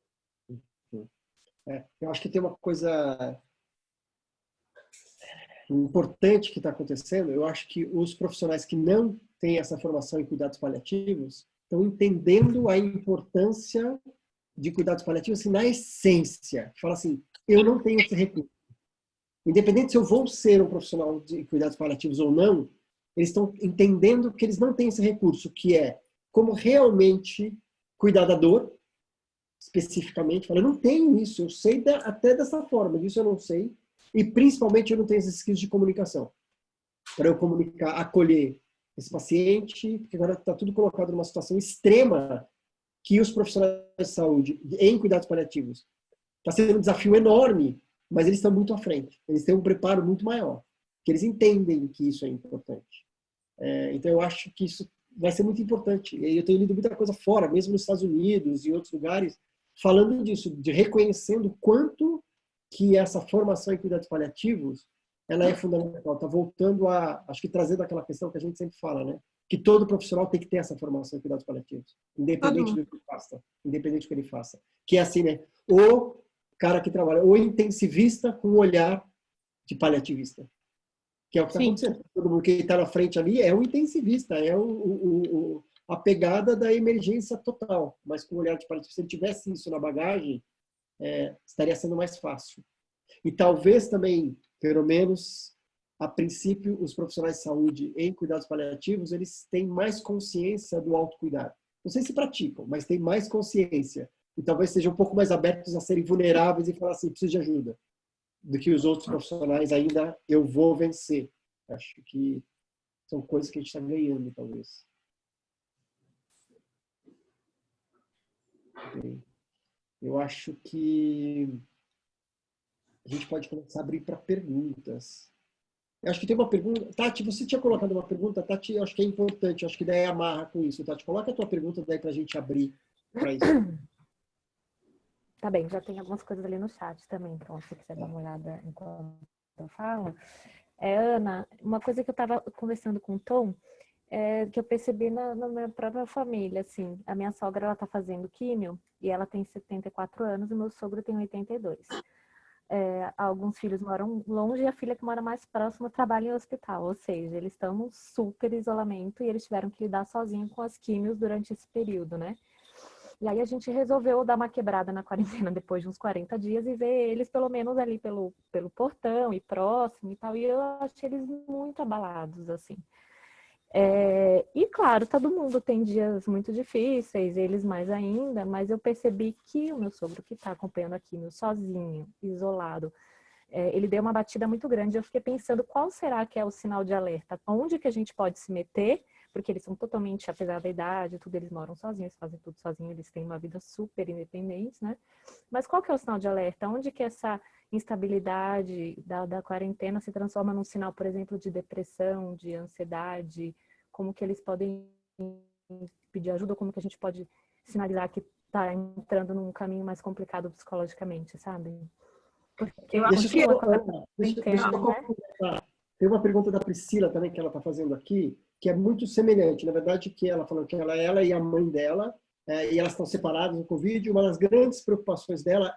Eu acho que tem uma coisa importante que está acontecendo. Eu acho que os profissionais que não têm essa formação em cuidados paliativos estão entendendo a importância de cuidados paliativos assim, na essência. Fala assim, eu não tenho esse recurso. Independente se eu vou ser um profissional de cuidados paliativos ou não, eles estão entendendo que eles não têm esse recurso, que é como realmente cuidar da dor, especificamente. Fala, eu não tenho isso, eu sei até dessa forma, disso eu não sei. E principalmente eu não tenho esses skills de comunicação. Para eu comunicar, acolher esse paciente, porque agora está tudo colocado numa situação extrema que os profissionais de saúde em cuidados paliativos está sendo um desafio enorme, mas eles estão muito à frente. Eles têm um preparo muito maior, que eles entendem que isso é importante. Então eu acho que isso vai ser muito importante. E eu tenho lido muita coisa fora, mesmo nos Estados Unidos e outros lugares, falando disso, de reconhecendo o quanto que essa formação em cuidados paliativos ela é fundamental. Está voltando a, acho que trazendo aquela questão que a gente sempre fala, né? Que todo profissional tem que ter essa formação em cuidados paliativos, independente do que ele faça, independente do que ele faça. Que é assim, né? O cara que trabalha, o intensivista com o olhar de paliativista, que é o que está acontecendo. Todo mundo que está na frente ali é o intensivista, é a pegada da emergência total, mas com o olhar de paliativista. Se ele tivesse isso na bagagem, estaria sendo mais fácil. E talvez também, pelo menos, a princípio, os profissionais de saúde em cuidados paliativos, eles têm mais consciência do autocuidado. Não sei se praticam, mas têm mais consciência. E talvez sejam um pouco mais abertos a serem vulneráveis e falar assim, preciso de ajuda. Do que os outros profissionais ainda, eu vou vencer. Acho que são coisas que a gente está ganhando, talvez. Eu acho que a gente pode começar a abrir para perguntas. Eu acho que tem uma pergunta. Tati, você tinha colocado uma pergunta. Tati, eu acho que é importante. Eu acho que daí amarra com isso. Tati, coloca a tua pergunta daí para a gente abrir para isso. Tá bem, já tem algumas coisas ali no chat também. Então, se você quiser dar uma olhada enquanto eu falo. Ana, uma coisa que eu estava conversando com o Tom, que eu percebi na minha própria família, assim. A minha sogra, ela tá fazendo químio e ela tem 74 anos e meu sogro tem 82. Alguns filhos moram longe e a filha que mora mais próxima trabalha em hospital, ou seja, eles estão num super isolamento e eles tiveram que lidar sozinhos com as químios durante esse período, né? E aí a gente resolveu dar uma quebrada na quarentena depois de uns 40 dias e ver eles pelo menos ali pelo portão e próximo e tal, e eu achei eles muito abalados, assim. E claro, todo mundo tem dias muito difíceis, eles mais ainda, mas eu percebi que o meu sogro que está acompanhando aqui, meu sozinho, isolado, ele deu uma batida muito grande. Eu fiquei pensando qual será que é o sinal de alerta, onde que a gente pode se meter, porque eles são totalmente, apesar da idade, tudo, eles moram sozinhos, fazem tudo sozinhos, eles têm uma vida super independente, né? Mas qual que é o sinal de alerta? Onde que essa instabilidade da quarentena se transforma num sinal, por exemplo, de depressão, de ansiedade? Como que eles podem pedir ajuda? Como que a gente pode sinalizar que está entrando num caminho mais complicado psicologicamente, sabe? Porque eu acho que tem uma pergunta da Priscila também que ela está fazendo aqui, que é muito semelhante. Na verdade, que ela falou que ela e a mãe dela, e elas estão separadas no Covid, uma das grandes preocupações dela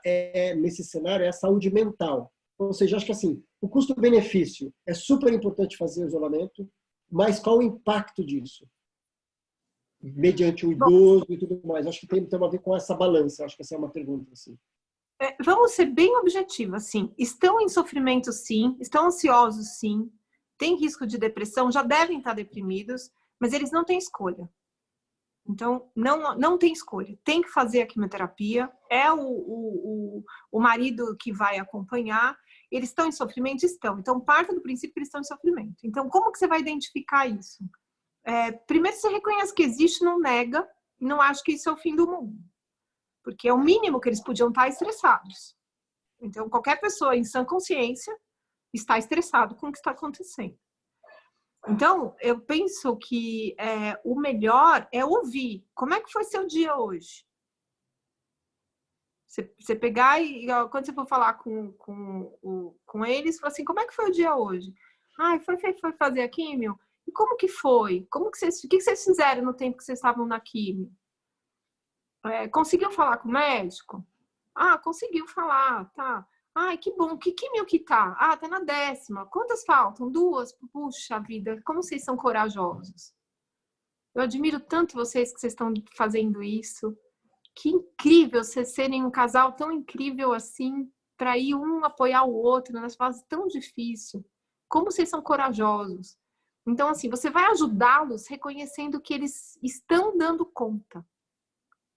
nesse cenário é a saúde mental. Ou seja, acho que assim, o custo-benefício é super importante fazer o isolamento, mas qual o impacto disso? Mediante o idoso e tudo mais. Acho que tem a ver com essa balança. Acho que essa é uma pergunta, assim. Vamos ser bem objetivos, assim. Estão em sofrimento, sim. Estão ansiosos, sim. Tem risco de depressão, já devem estar deprimidos, mas eles não têm escolha. Então, não tem escolha. Tem que fazer a quimioterapia. É o marido que vai acompanhar. Eles estão em sofrimento? Estão. Então, parte do princípio que eles estão em sofrimento. Então, como que você vai identificar isso? Primeiro, você reconhece que existe, não nega, e não acha que isso é o fim do mundo. Porque é o mínimo que eles podiam estar estressados. Então, qualquer pessoa em sã consciência está estressado com o que está acontecendo. Então, eu penso que o melhor é ouvir. Como é que foi seu dia hoje? Você pegar e, quando você for falar com eles, falar assim, como é que foi o dia hoje? Foi fazer a químio? E como que foi? O que vocês fizeram no tempo que vocês estavam na químio? Conseguiu falar com o médico? Ah, conseguiu falar, tá. Ai, que bom. Que químio que tá? Ah, tá na 10ª. Quantas faltam? 2. Puxa vida, como vocês são corajosos. Eu admiro tanto vocês que vocês estão fazendo isso. Que incrível vocês serem um casal tão incrível assim, para ir um apoiar o outro nas fases tão difíceis. Como vocês são corajosos. Então, assim, você vai ajudá-los reconhecendo que eles estão dando conta.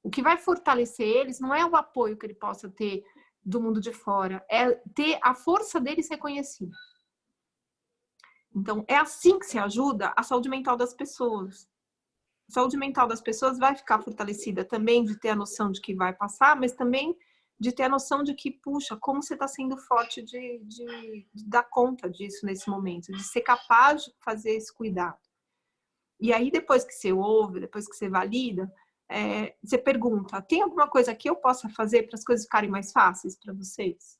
O que vai fortalecer eles não é o apoio que ele possa ter do mundo de fora, é ter a força deles reconhecida. Então, é assim que se ajuda a saúde mental das pessoas. A saúde mental das pessoas vai ficar fortalecida também de ter a noção de que vai passar, mas também de ter a noção de que, puxa, como você está sendo forte de dar conta disso nesse momento, de ser capaz de fazer esse cuidado. E aí, depois que você ouve, depois que você valida, você pergunta, tem alguma coisa que eu possa fazer para as coisas ficarem mais fáceis para vocês?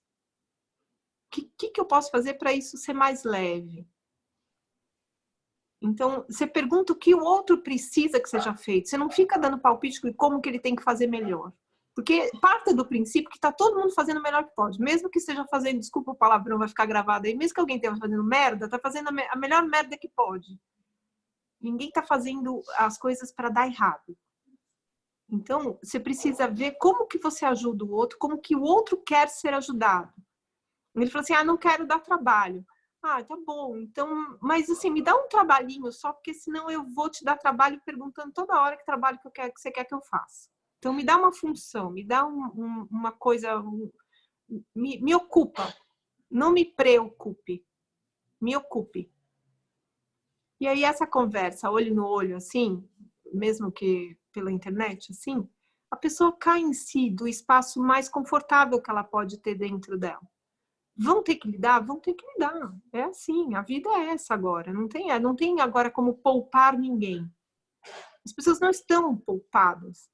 O que eu posso fazer para isso ser mais leve? Então, você pergunta o que o outro precisa que seja feito. Você não fica dando palpite de como que ele tem que fazer melhor. Porque parte do princípio que está todo mundo fazendo o melhor que pode. Mesmo que esteja fazendo, desculpa o palavrão, vai ficar gravado aí, mesmo que alguém esteja fazendo merda, está fazendo a melhor merda que pode. Ninguém está fazendo as coisas para dar errado. Então, você precisa ver como que você ajuda o outro, como que o outro quer ser ajudado. Ele falou assim, não quero dar trabalho. Ah, tá bom, então, mas assim, me dá um trabalhinho só, porque senão eu vou te dar trabalho perguntando toda hora que trabalho que você quer que eu faça. Então, me dá uma função, me dá uma coisa, me ocupa, não me preocupe, me ocupe. E aí essa conversa, olho no olho, assim, mesmo que pela internet, assim, a pessoa cai em si do espaço mais confortável que ela pode ter dentro dela. Vão ter que lidar? Vão ter que lidar. É assim, a vida é essa agora. Não tem agora como poupar ninguém. As pessoas não estão poupadas.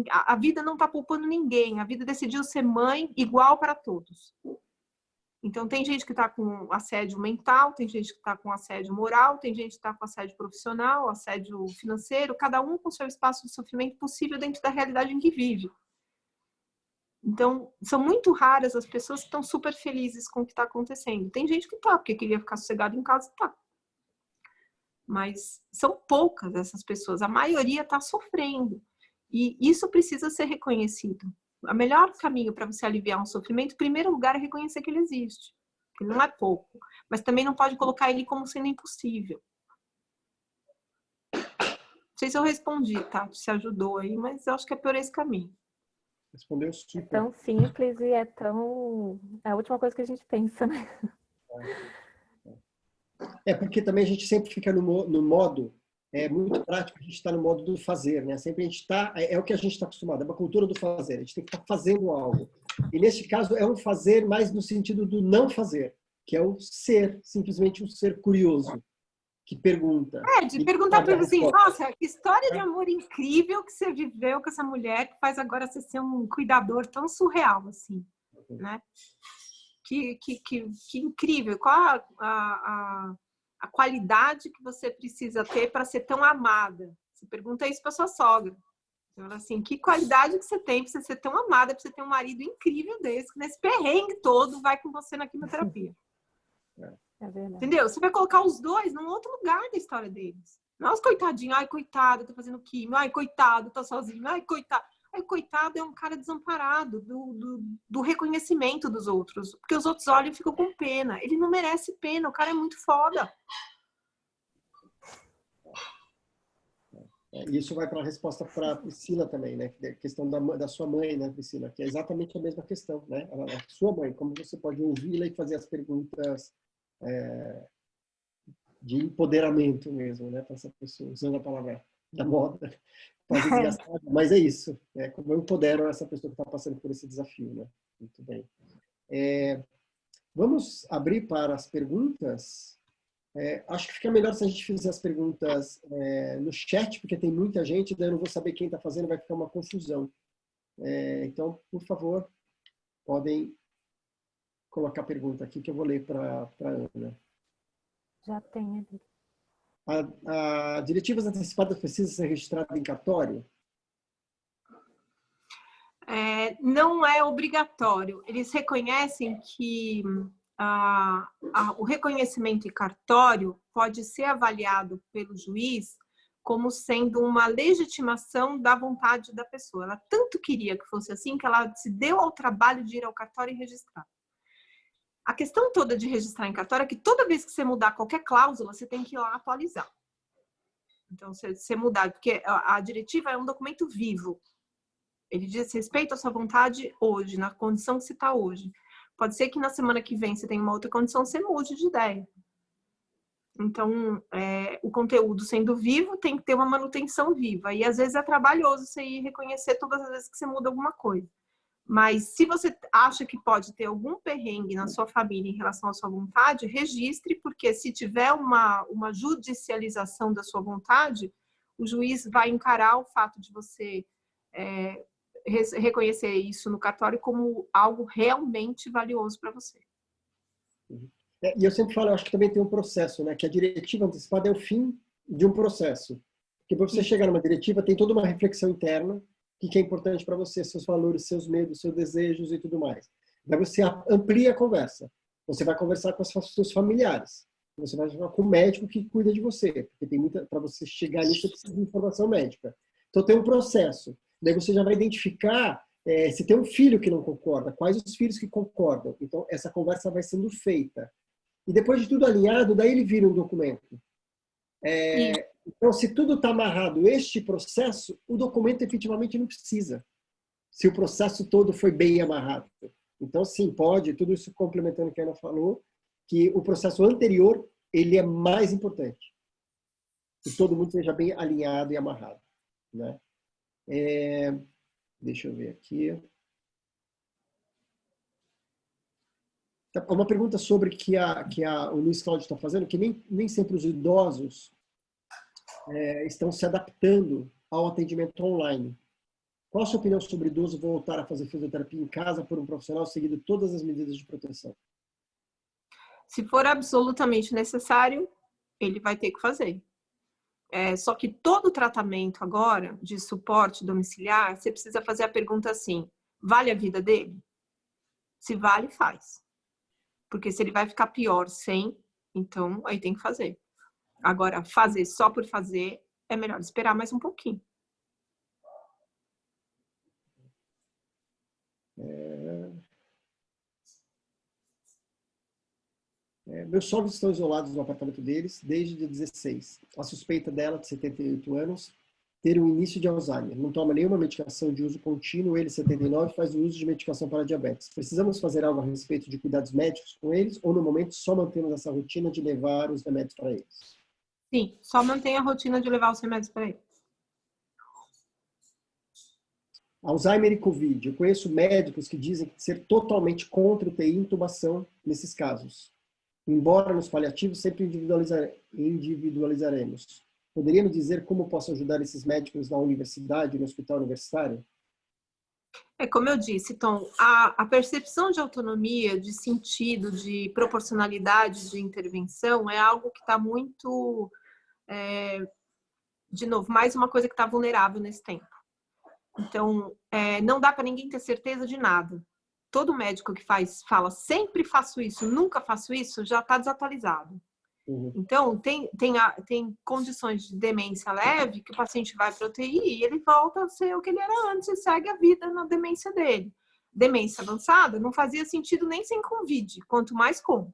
A vida não está poupando ninguém. A vida decidiu ser mãe igual para todos. Então, tem gente que está com assédio mental, tem gente que está com assédio moral, tem gente que está com assédio profissional, assédio financeiro, cada um com seu espaço de sofrimento possível dentro da realidade em que vive. Então, são muito raras as pessoas que estão super felizes com o que está acontecendo. Tem gente que está, porque queria ficar sossegado em casa, tá. Mas são poucas essas pessoas. A maioria está sofrendo. E isso precisa ser reconhecido. O melhor caminho para você aliviar um sofrimento, em primeiro lugar, é reconhecer que ele existe. Que não é pouco. Mas também não pode colocar ele como sendo impossível. Não sei se eu respondi, tá? Se ajudou aí, mas eu acho que é por esse caminho. Respondeu super. É tão simples e é tão... É a última coisa que a gente pensa, né? Porque também a gente sempre fica no modo muito prático, a gente está no modo do fazer, né? Sempre a gente está, é o que a gente está acostumado, é uma cultura do fazer, a gente tem que estar fazendo algo. E neste caso é um fazer mais no sentido do não fazer, que é o ser, simplesmente um ser curioso, que pergunta. De perguntar para ele assim, nossa, que história de amor incrível que você viveu com essa mulher que faz agora você ser um cuidador tão surreal, assim, né? Que incrível. Qual a qualidade que você precisa ter para ser tão amada? Você pergunta isso para sua sogra. Você fala assim, que qualidade que você tem para você ser tão amada, para você ter um marido incrível desse, que nesse perrengue todo vai com você na quimioterapia. É verdade. Entendeu? Você vai colocar os dois num outro lugar da história deles. Não é os coitadinhos, ai, coitado, tá fazendo quimio, ai, coitado, tá sozinho, ai, coitado. Ai, coitado é um cara desamparado do reconhecimento dos outros. Porque os outros olham e ficam com pena. Ele não merece pena, o cara é muito foda. Isso vai para a resposta para a Priscila também, né? A questão da sua mãe, né, Priscila? Que é exatamente a mesma questão, né? A sua mãe, como você pode ouvi-la e fazer as perguntas de empoderamento mesmo, né? Para essa pessoa, usando a palavra da moda, quase desgastada, mas é isso. Como eu empodero essa pessoa que está passando por esse desafio, né? Muito bem. Vamos abrir para as perguntas. Acho que fica melhor se a gente fizer as perguntas no chat, porque tem muita gente, daí eu não vou saber quem está fazendo, vai ficar uma confusão. Então, por favor, podem colocar a pergunta aqui que eu vou ler para a Ana. Já tem ali. A diretivas antecipadas precisa ser registrada em cartório? Não é obrigatório. Eles reconhecem que o reconhecimento em cartório pode ser avaliado pelo juiz como sendo uma legitimação da vontade da pessoa. Ela tanto queria que fosse assim que ela se deu ao trabalho de ir ao cartório e registrar. A questão toda de registrar em cartório é que toda vez que você mudar qualquer cláusula, você tem que ir lá atualizar. Então, se você mudar, porque a diretiva é um documento vivo. Ele diz respeito à sua vontade hoje, na condição que você está hoje. Pode ser que na semana que vem você tenha uma outra condição, você mude de ideia. Então, o conteúdo sendo vivo tem que ter uma manutenção viva. E às vezes é trabalhoso você ir reconhecer todas as vezes que você muda alguma coisa. Mas se você acha que pode ter algum perrengue na sua família em relação à sua vontade, registre, porque se tiver uma judicialização da sua vontade, o juiz vai encarar o fato de você reconhecer isso no cartório como algo realmente valioso para você. E eu sempre falo, eu acho que também tem um processo, né? Que a diretiva antecipada é o fim de um processo. Porque para você chegar numa diretiva, tem toda uma reflexão interna, o que é importante para você, seus valores, seus medos, seus desejos e tudo mais. Daí você amplia a conversa. Você vai conversar com os seus familiares. Você vai falar com o médico que cuida de você. Porque tem muita, para você chegar nisso, você precisa de informação médica. Então tem um processo. Daí você já vai identificar se tem um filho que não concorda, quais os filhos que concordam. Então essa conversa vai sendo feita. E depois de tudo alinhado, daí ele vira um documento. Então, se tudo está amarrado, este processo, o documento efetivamente não precisa. Se o processo todo foi bem amarrado. Então, sim, pode, tudo isso complementando o que a Ana falou, que o processo anterior, ele é mais importante. Que todo mundo seja bem alinhado e amarrado. Né? Deixa eu ver aqui. Uma pergunta sobre que o Luiz Cláudio está fazendo, que nem sempre os idosos estão se adaptando ao atendimento online. Qual a sua opinião sobre o idoso voltar a fazer fisioterapia em casa por um profissional seguindo todas as medidas de proteção? Se for absolutamente necessário, ele vai ter que fazer. Só que todo tratamento agora de suporte domiciliar, você precisa fazer a pergunta assim, vale a vida dele? Se vale, faz. Porque se ele vai ficar pior sem, então aí tem que fazer. Agora, fazer só por fazer, é melhor esperar mais um pouquinho. Meus sogros estão isolados no apartamento deles desde o dia 16. A suspeita dela, de 78 anos, ter o início de Alzheimer. Não toma nenhuma medicação de uso contínuo. Ele, 79, faz o uso de medicação para diabetes. Precisamos fazer algo a respeito de cuidados médicos com eles ou, no momento, só mantemos essa rotina de levar os remédios para eles? Sim, só mantém a rotina de levar os remédios para eles. Alzheimer e Covid. Eu conheço médicos que dizem ser totalmente contra o TI e intubação nesses casos. Embora nos paliativos sempre individualizaremos. Poderia me dizer como posso ajudar esses médicos na universidade, no hospital universitário? Como eu disse, Tom, a percepção de autonomia, de sentido, de proporcionalidade de intervenção é algo que está muito, de novo, mais uma coisa que está vulnerável nesse tempo. Então, não dá para ninguém ter certeza de nada. Todo médico que fala sempre faço isso, nunca faço isso, já está desatualizado. Então, tem condições de demência leve que o paciente vai para a UTI e ele volta a ser o que ele era antes e segue a vida na demência dele. Demência avançada não fazia sentido nem sem Covid, quanto mais com.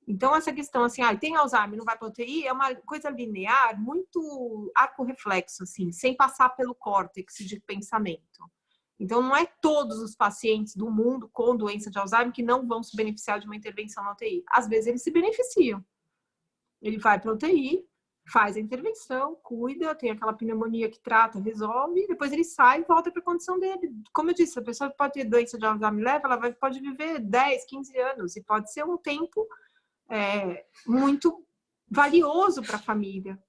Então, essa questão assim, tem Alzheimer, não vai para a UTI, é uma coisa linear, muito arco-reflexo, assim, sem passar pelo córtex de pensamento. Então, não é todos os pacientes do mundo com doença de Alzheimer que não vão se beneficiar de uma intervenção na UTI. Às vezes, eles se beneficiam. Ele vai para a UTI, faz a intervenção, cuida, tem aquela pneumonia que trata, resolve, depois ele sai e volta para a condição dele. Como eu disse, a pessoa pode ter doença de Alzheimer leve, ela pode viver 10, 15 anos e pode ser um tempo muito valioso para a família.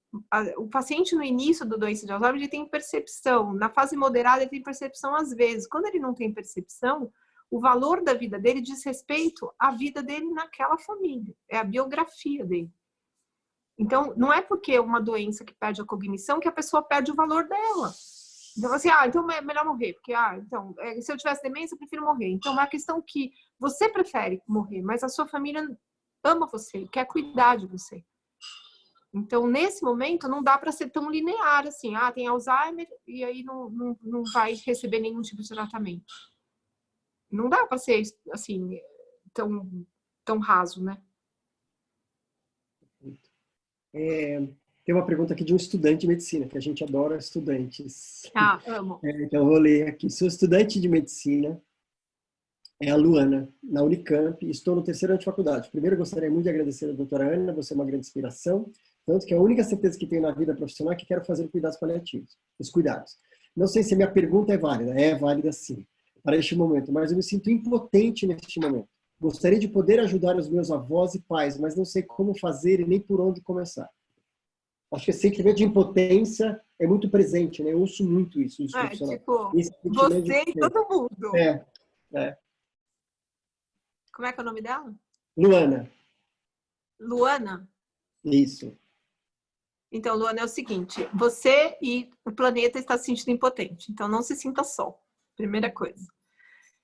O paciente no início da doença de Alzheimer, ele tem percepção. Na fase moderada, ele tem percepção às vezes. Quando ele não tem percepção, o valor da vida dele diz respeito à vida dele naquela família. É a biografia dele. Então, não é porque é uma doença que perde a cognição que a pessoa perde o valor dela. Então, assim, então é melhor morrer, porque, então, se eu tivesse demência, eu prefiro morrer. Então, é uma questão que você prefere morrer, mas a sua família ama você, quer cuidar de você. Então, nesse momento, não dá para ser tão linear, assim, tem Alzheimer e aí não vai receber nenhum tipo de tratamento. Não dá para ser, assim, tão raso, né? Tem uma pergunta aqui de um estudante de medicina, que a gente adora estudantes. Amo. Então, eu vou ler aqui. Sou estudante de medicina, é a Luana, na Unicamp, e estou no 3º ano de faculdade. Primeiro, gostaria muito de agradecer a doutora Ana, você é uma grande inspiração, tanto que a única certeza que tenho na vida profissional é que quero fazer cuidados paliativos, os cuidados. Não sei se a minha pergunta é válida sim, para este momento, mas eu me sinto impotente neste momento. Gostaria de poder ajudar os meus avós e pais, mas não sei como fazer e nem por onde começar. Acho que esse sentimento de impotência é muito presente, né? Eu ouço muito isso. Tipo, você e todo mundo. Como é que é o nome dela? Luana. Luana? Isso. Então, Luana, é o seguinte, você e o planeta está se sentindo impotente, então não se sinta só, primeira coisa.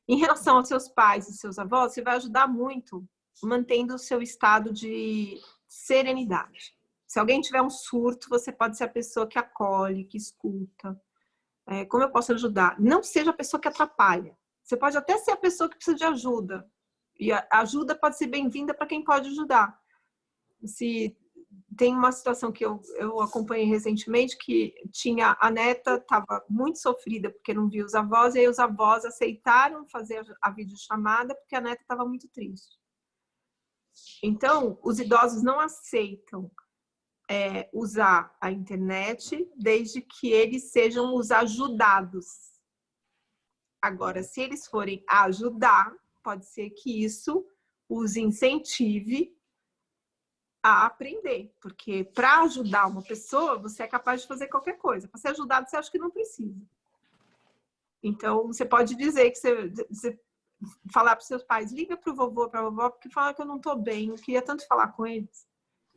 Em relação aos seus pais e seus avós, você vai ajudar muito mantendo o seu estado de serenidade. Se alguém tiver um surto, você pode ser a pessoa que acolhe, que escuta. Como eu posso ajudar? Não seja a pessoa que atrapalha. Você pode até ser a pessoa que precisa de ajuda. E a ajuda pode ser bem-vinda para quem pode ajudar. Se tem uma situação que eu acompanhei recentemente, que a neta estava muito sofrida porque não via os avós, e aí os avós aceitaram fazer a videochamada porque a neta estava muito triste. Então, os idosos não aceitam usar a internet desde que eles sejam os ajudados. Agora, se eles forem ajudar, pode ser que isso os incentive a aprender, porque para ajudar uma pessoa, você é capaz de fazer qualquer coisa. Para ser ajudado, você acha que não precisa. Então, você pode dizer que você falar para os seus pais, liga para o vovô, para a vovó, porque fala que eu não estou bem, eu queria tanto falar com eles.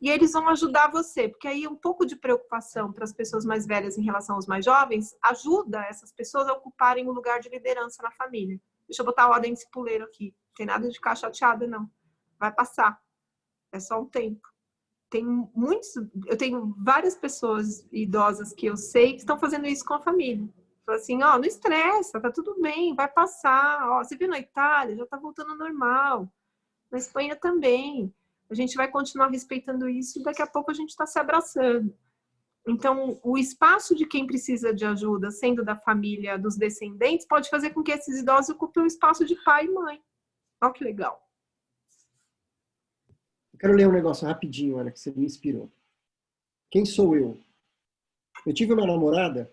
E eles vão ajudar você, porque aí um pouco de preocupação para as pessoas mais velhas em relação aos mais jovens ajuda essas pessoas a ocuparem o lugar de liderança na família. Deixa eu botar a ordem desse puleiro aqui. Não tem nada de ficar chateada, não. Vai passar. É só um tempo. Eu tenho várias pessoas idosas que eu sei que estão fazendo isso com a família. Fala assim, não estressa, tá tudo bem, vai passar. Você viu na Itália, já tá voltando ao normal. Na Espanha também. A gente vai continuar respeitando isso e daqui a pouco a gente está se abraçando. Então, o espaço de quem precisa de ajuda, sendo da família, dos descendentes, pode fazer com que esses idosos ocupem o espaço de pai e mãe. Olha que legal. Eu quero ler um negócio rapidinho, Ana, que você me inspirou. Quem sou eu? Eu tive uma namorada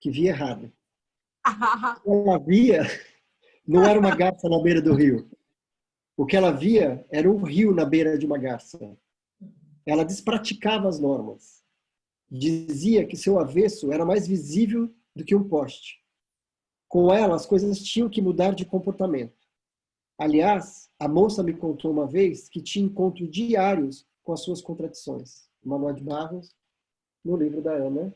que via errado. Ela via, não era uma garça na beira do rio. O que ela via era um rio na beira de uma garça. Ela despraticava as normas. Dizia que seu avesso era mais visível do que um poste. Com ela, as coisas tinham que mudar de comportamento. Aliás, a moça me contou uma vez que tinha encontros diários com as suas contradições. Manuel de Barros, no livro da Ana.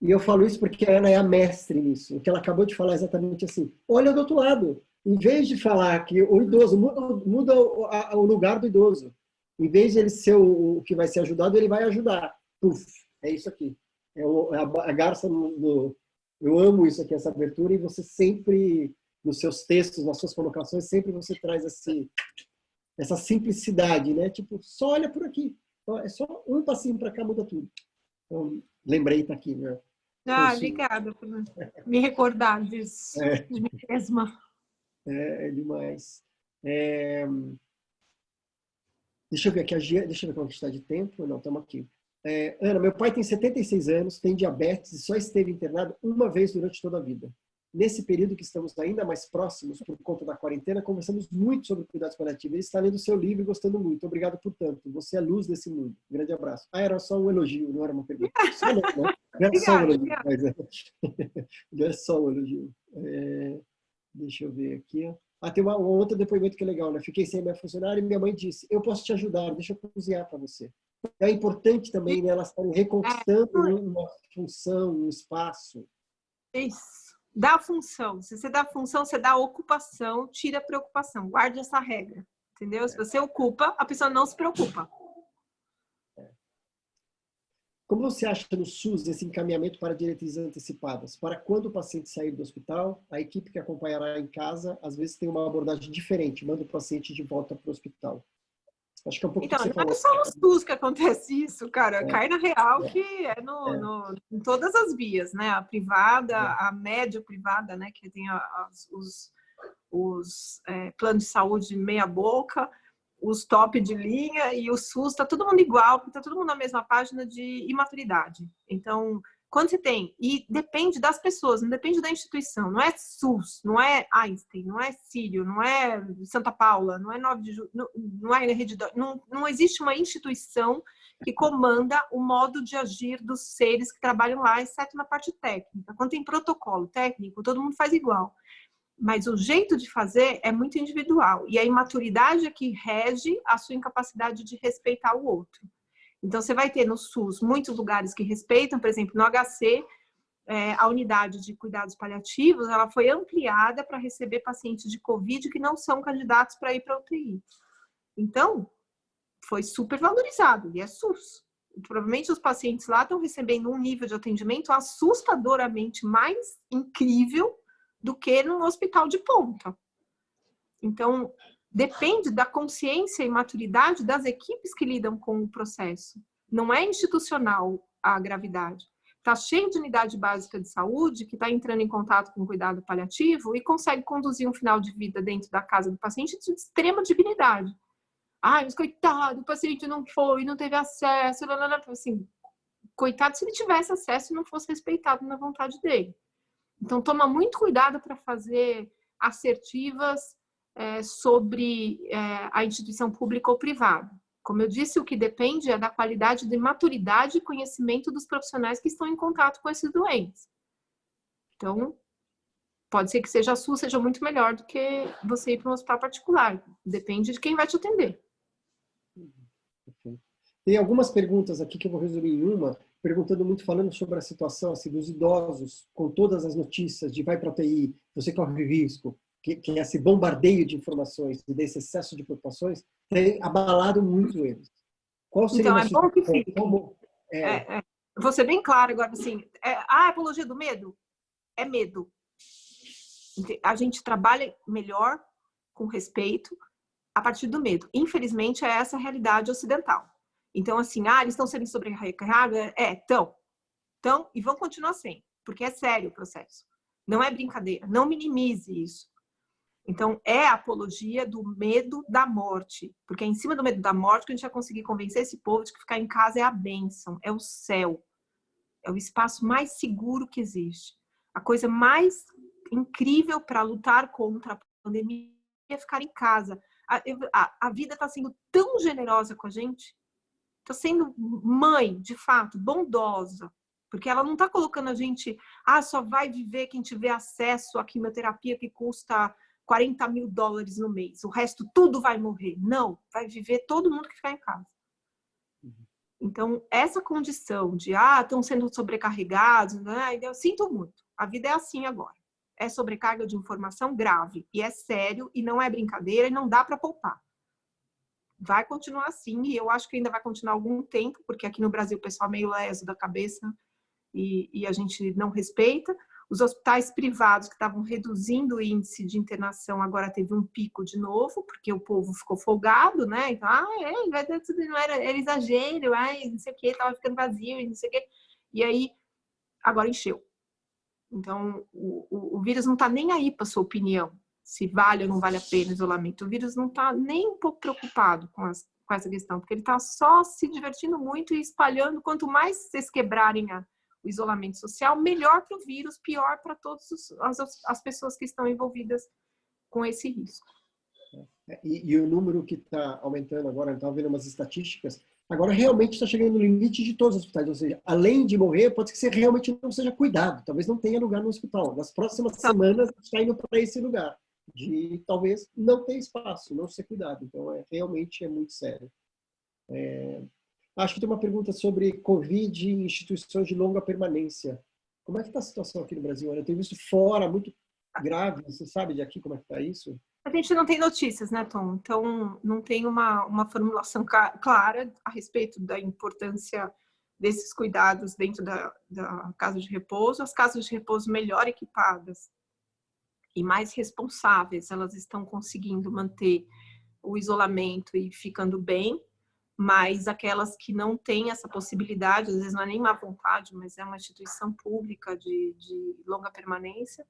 E eu falo isso porque a Ana é a mestre nisso. O que ela acabou de falar é exatamente assim. Olha do outro lado. Em vez de falar que o idoso muda o lugar do idoso. Em vez de ele ser o que vai ser ajudado, ele vai ajudar. Puf, é isso aqui. É a garça eu amo isso aqui, essa abertura, e você sempre, nos seus textos, nas suas colocações, sempre você traz essa simplicidade, né? Tipo, só olha por aqui. É só um passinho para cá, muda tudo. Então, lembrei, tá aqui, né? Obrigada por me recordar disso, de mim mesma. É demais. Deixa eu ver aqui, deixa eu ver como está de tempo. Não, estamos aqui. Ana, meu pai tem 76 anos, tem diabetes e só esteve internado uma vez durante toda a vida. Nesse período que estamos ainda mais próximos, por conta da quarentena, conversamos muito sobre cuidados paliativos. Ele está lendo o seu livro e gostando muito. Obrigado por tanto. Você é a luz desse mundo. Um grande abraço. Era só um elogio, não era uma pergunta. Só não, né? Não era só um elogio. Mas, não é só um elogio. Deixa eu ver aqui. Tem um outro depoimento que é legal, né? Fiquei sem minha funcionária e minha mãe disse, eu posso te ajudar, deixa eu cozinhar para você. É importante também, né, elas estarem reconquistando uma função, um espaço. Isso. Dá a função. Se você dá a função, você dá a ocupação, tira a preocupação. Guarde essa regra. Entendeu? Se você ocupa, a pessoa não se preocupa. Como você acha no SUS esse encaminhamento para diretrizes antecipadas? Para quando o paciente sair do hospital, a equipe que acompanhará em casa, às vezes tem uma abordagem diferente, manda o paciente de volta para o hospital. Acho que é um pouco Então, que você não falou. é só no SUS que acontece isso, cara. Cai na real que é em todas as vias, né? A privada, a médio privada, né? Que tem os planos de saúde meia boca, os top de linha e o SUS, tá todo mundo igual, porque tá todo mundo na mesma página de imaturidade. Então, quando você tem, e depende das pessoas, não depende da instituição, não é SUS, não é Einstein, não é Sírio, não é Santa Paula, não é 9 de Julho, não é Rede, não existe uma instituição que comanda o modo de agir dos seres que trabalham lá, exceto na parte técnica. Quando tem protocolo técnico, todo mundo faz igual. Mas o jeito de fazer é muito individual. E a imaturidade é que rege a sua incapacidade de respeitar o outro. Então, você vai ter no SUS muitos lugares que respeitam, por exemplo, no HC, a unidade de cuidados paliativos, ela foi ampliada para receber pacientes de Covid que não são candidatos para ir para a UTI. Então, foi super valorizado, e é SUS. Provavelmente os pacientes lá estão recebendo um nível de atendimento assustadoramente mais incrível do que num hospital de ponta. Então, depende da consciência e maturidade das equipes que lidam com o processo. Não é institucional a gravidade. Está cheio de unidade básica de saúde que está entrando em contato com o cuidado paliativo e consegue conduzir um final de vida dentro da casa do paciente de extrema dignidade. Ai, mas coitado, o paciente não foi, não teve acesso, assim, coitado se ele tivesse acesso e não fosse respeitado na vontade dele. Então, toma muito cuidado para fazer assertivas sobre a instituição pública ou privada. Como eu disse, o que depende é da qualidade de maturidade e conhecimento dos profissionais que estão em contato com esses doentes. Então, pode ser que seja a SUS seja muito melhor do que você ir para um hospital particular. Depende de quem vai te atender. Tem algumas perguntas aqui que eu vou resumir em uma, perguntando muito, falando sobre a situação assim, dos idosos, com todas as notícias de vai para a UTI, você corre risco, que esse bombardeio de informações e desse excesso de preocupações tem abalado muito eles. Qual seria Então, é bom que fique. Vou ser bem claro agora, assim, a apologia do medo é medo. A gente trabalha melhor, com respeito, a partir do medo. Infelizmente, é essa a realidade ocidental. Então, assim, eles estão sendo sobrecarregados? Estão e vão continuar sendo, porque é sério o processo. Não é brincadeira, não minimize isso. Então, é a apologia do medo da morte, porque é em cima do medo da morte que a gente vai conseguir convencer esse povo de que ficar em casa é a bênção, é o céu, é o espaço mais seguro que existe. A coisa mais incrível para lutar contra a pandemia é ficar em casa. A vida está sendo tão generosa com a gente, está sendo mãe, de fato, bondosa, porque ela não está colocando a gente, só vai viver quem tiver acesso à quimioterapia que custa $40 mil no mês, o resto tudo vai morrer. Não, vai viver todo mundo que ficar em casa. Então, essa condição de, estão sendo sobrecarregados, né? Eu sinto muito, a vida é assim agora. É sobrecarga de informação grave, e é sério, e não é brincadeira, e não dá para poupar. Vai continuar assim, e eu acho que ainda vai continuar algum tempo, porque aqui no Brasil o pessoal é meio leso da cabeça e a gente não respeita. Os hospitais privados que estavam reduzindo o índice de internação agora teve um pico de novo, porque o povo ficou folgado, né? Então, não era exagero, não sei o que, estava ficando vazio, não sei o que. E aí, agora encheu. Então, o vírus não está nem aí para sua opinião, se vale ou não vale a pena o isolamento. O vírus não está nem um pouco preocupado com essa questão, porque ele está só se divertindo muito e espalhando. Quanto mais vocês quebrarem o isolamento social, melhor para o vírus, pior para todas as pessoas que estão envolvidas com esse risco. E o número que está aumentando agora, estava vendo umas estatísticas, agora realmente está chegando no limite de todos os hospitais, ou seja, além de morrer, pode ser que você realmente não seja cuidado, talvez não tenha lugar no hospital. Nas próximas semanas está indo para esse lugar, de talvez não ter espaço, não ser cuidado. Então, realmente é muito sério. Acho que tem uma pergunta sobre Covid e instituições de longa permanência. Como é que está a situação aqui no Brasil? Eu tenho visto fora, muito grave. Você sabe de aqui como é que está isso? A gente não tem notícias, né, Tom? Então, não tem uma formulação clara a respeito da importância desses cuidados dentro da casa de repouso. As casas de repouso melhor equipadas e mais responsáveis, elas estão conseguindo manter o isolamento e ficando bem, mas aquelas que não têm essa possibilidade, às vezes não é nem má vontade, mas é uma instituição pública de longa permanência,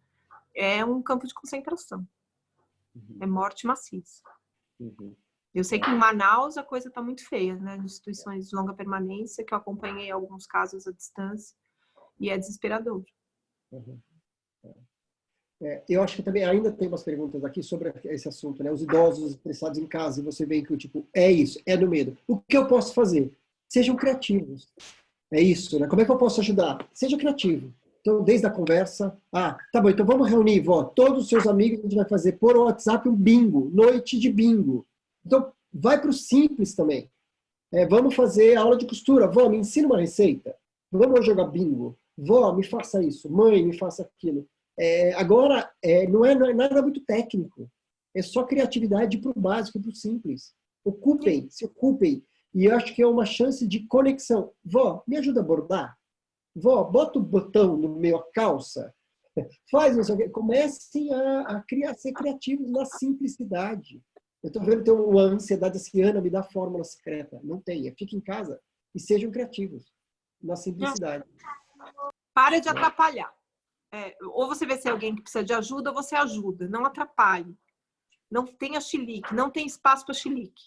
é um campo de concentração. É morte maciça. Eu sei que em Manaus a coisa está muito feia, né? Instituições de longa permanência, que eu acompanhei alguns casos à distância, e é desesperador. Eu acho que também ainda tem umas perguntas aqui sobre esse assunto, né? Os idosos estressados em casa, e você vê que tipo, é isso, é do medo. O que eu posso fazer? Sejam criativos. É isso, né? Como é que eu posso ajudar? Seja criativo. Então, desde a conversa, tá bom, então vamos reunir, vó, todos os seus amigos, a gente vai fazer por WhatsApp um bingo, noite de bingo. Então, vai para o simples também. Vamos fazer aula de costura. Vó, me ensina uma receita. Vamos jogar bingo. Vó, me faça isso. Mãe, me faça aquilo. Agora, não é nada muito técnico. É só criatividade para o básico, para o simples. Se ocupem. E eu acho que é uma chance de conexão. Vó, me ajuda a bordar? Vó, bota o botão no meio a calça. Faz não sei o quê. Comecem a ser criativos na simplicidade. Eu estou vendo que tem uma ansiedade assim, Ana, me dá fórmula secreta. Não tem. Fique em casa e sejam criativos na simplicidade. Para de atrapalhar. Ou você vê se é alguém que precisa de ajuda, ou você ajuda. Não atrapalhe. Não tenha chilique. Não tem espaço para chilique.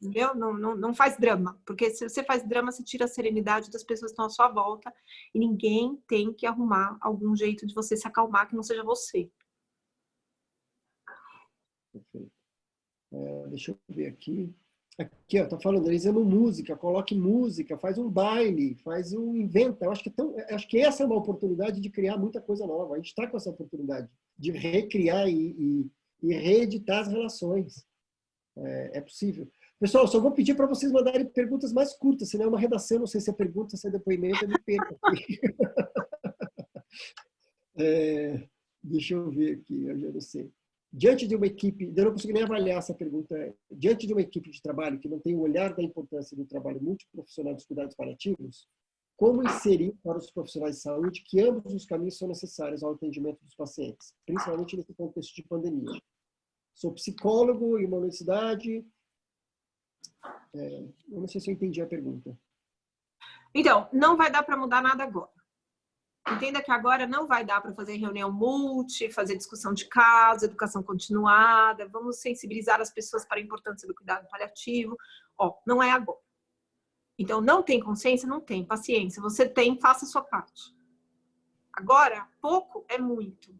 Entendeu? Não faz drama. Porque se você faz drama, você tira a serenidade das pessoas que estão à sua volta. E ninguém tem que arrumar algum jeito de você se acalmar que não seja você. Perfeito. Deixa eu ver aqui. Aqui, ó, tá falando, eles amam música, coloque música, faz um baile, inventa. Eu acho que essa é uma oportunidade de criar muita coisa nova. A gente está com essa oportunidade de recriar e reeditar as relações. É possível. Pessoal, só vou pedir para vocês mandarem perguntas mais curtas, senão é uma redação, não sei se é pergunta, se é depoimento, eu me perco aqui. Deixa eu ver aqui, eu já não sei. Diante de uma equipe, eu não consigo nem avaliar essa pergunta, diante de uma equipe de trabalho que não tem o olhar da importância do trabalho multiprofissional dos cuidados paliativos, como inserir para os profissionais de saúde que ambos os caminhos são necessários ao atendimento dos pacientes, principalmente nesse contexto de pandemia? Sou psicólogo em uma universidade. Eu não sei se eu entendi a pergunta. Então, não vai dar para mudar nada agora. Entenda que agora não vai dar para fazer reunião fazer discussão de caso, educação continuada, vamos sensibilizar as pessoas para a importância do cuidado paliativo. Não é agora. Então, não tem consciência? Não tem. Paciência. Você tem, faça a sua parte. Agora, pouco é muito.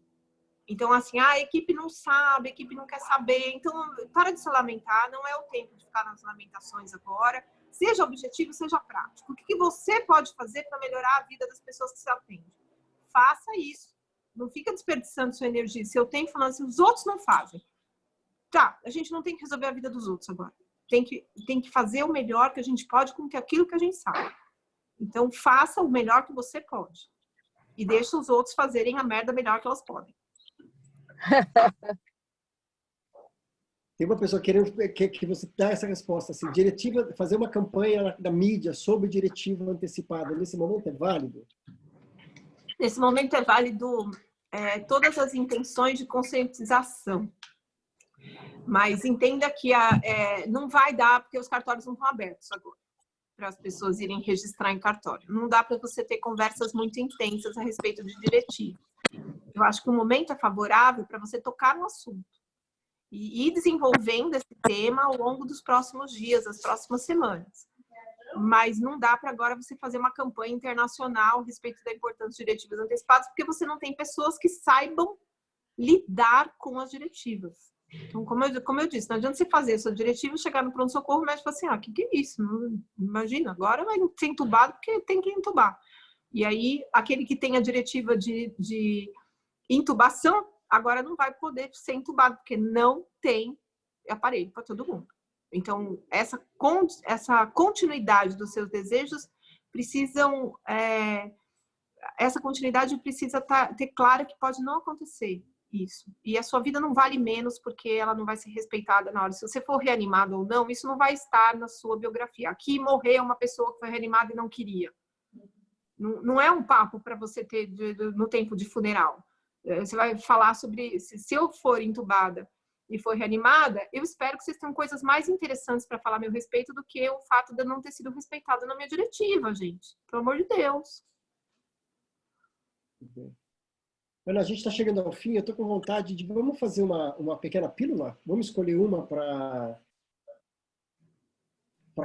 Então, assim, a equipe não sabe, a equipe não quer saber. Então, para de se lamentar, não é o tempo de ficar nas lamentações agora. Seja objetivo, seja prático. O que você pode fazer para melhorar a vida das pessoas que você atende? Faça isso. Não fica desperdiçando sua energia. Se eu tenho falando assim, os outros não fazem. Tá, a gente não tem que resolver a vida dos outros agora. Tem que fazer o melhor que a gente pode com aquilo que a gente sabe. Então, faça o melhor que você pode. E deixa os outros fazerem a merda melhor que elas podem. Tem uma pessoa querendo que você dê essa resposta assim, diretiva, fazer uma campanha da mídia sobre diretiva antecipada, nesse momento é válido? Nesse momento é válido todas as intenções de conscientização. Mas entenda que não vai dar, porque os cartórios não estão abertos agora, para as pessoas irem registrar em cartório. Não dá para você ter conversas muito intensas a respeito de diretiva. Eu acho que o momento é favorável para você tocar no assunto e ir desenvolvendo esse tema ao longo dos próximos dias, das próximas semanas. Mas não dá para agora você fazer uma campanha internacional a respeito da importância de diretivas antecipadas, porque você não tem pessoas que saibam lidar com as diretivas. Então, como eu disse, não adianta você fazer a sua diretiva, chegar no pronto-socorro, o médico fala assim, o que é isso? Não, imagina, agora vai ser entubado porque tem que entubar. E aí, aquele que tem a diretiva de intubação, agora não vai poder ser entubado, porque não tem aparelho para todo mundo. Então, essa continuidade dos seus desejos precisam essa continuidade precisa ter claro que pode não acontecer isso. E a sua vida não vale menos porque ela não vai ser respeitada na hora. Se você for reanimado ou não, isso não vai estar na sua biografia. Aqui morreu uma pessoa que foi reanimada e não queria. Não é um papo para você ter no tempo de funeral. Você vai falar sobre... Se eu for entubada e for reanimada, eu espero que vocês tenham coisas mais interessantes para falar a meu respeito do que o fato de eu não ter sido respeitada na minha diretiva, gente. Pelo amor de Deus. Ana, a gente está chegando ao fim, eu estou com vontade de... Vamos fazer uma pequena pílula? Vamos escolher uma para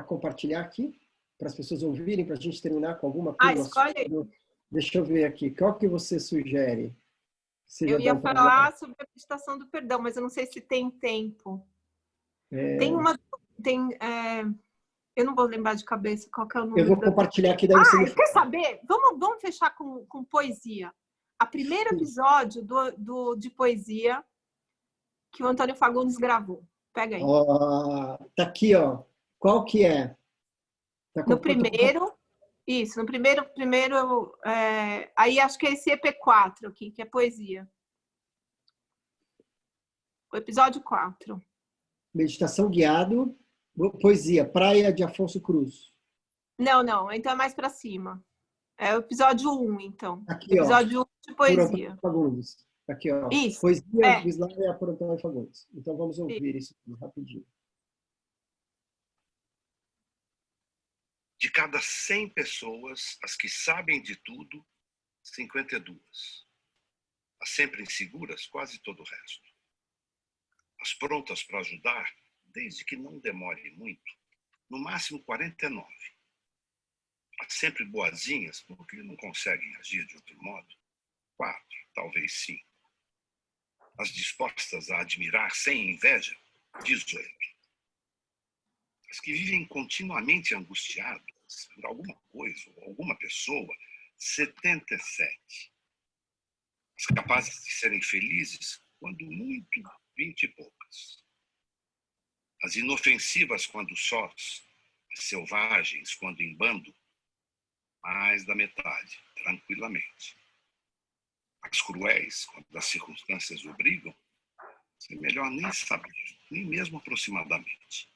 compartilhar aqui, para as pessoas ouvirem, para a gente terminar com alguma pílula. Escolhe aí. Deixa eu ver aqui. Qual que você sugere? Eu ia falar sobre a meditação do perdão, mas eu não sei se tem tempo. Tem uma... eu não vou lembrar de cabeça qual que é o número. Eu vou compartilhar aqui. Daí você quer saber? Vamos fechar com poesia. O primeiro episódio de poesia que o Antônio Fagundes gravou. Pega aí. Tá aqui, ó. Qual que é? No primeiro... Isso, no primeiro aí acho que é esse EP4 aqui, que é poesia. O episódio 4. Meditação guiado, poesia, Praia de Afonso Cruz. Não, então é mais para cima. É o episódio 1, então. Aqui, episódio 1 de poesia. Fagundes. Aqui, ó. Isso. Poesia do Islã é por Antônio Fagundes. Então vamos ouvir isso rapidinho. De cada 100 pessoas, as que sabem de tudo, 52. As sempre inseguras, quase todo o resto. As prontas para ajudar, desde que não demore muito, no máximo 49. As sempre boazinhas, porque não conseguem agir de outro modo, 4, talvez 5. As dispostas a admirar sem inveja, 18. As que vivem continuamente angustiadas por alguma coisa ou alguma pessoa, 77. As capazes de serem felizes, quando muito, 20 e poucas. As inofensivas quando sós, as selvagens quando em bando, mais da metade, tranquilamente. As cruéis, quando as circunstâncias obrigam, é melhor nem saber, nem mesmo aproximadamente.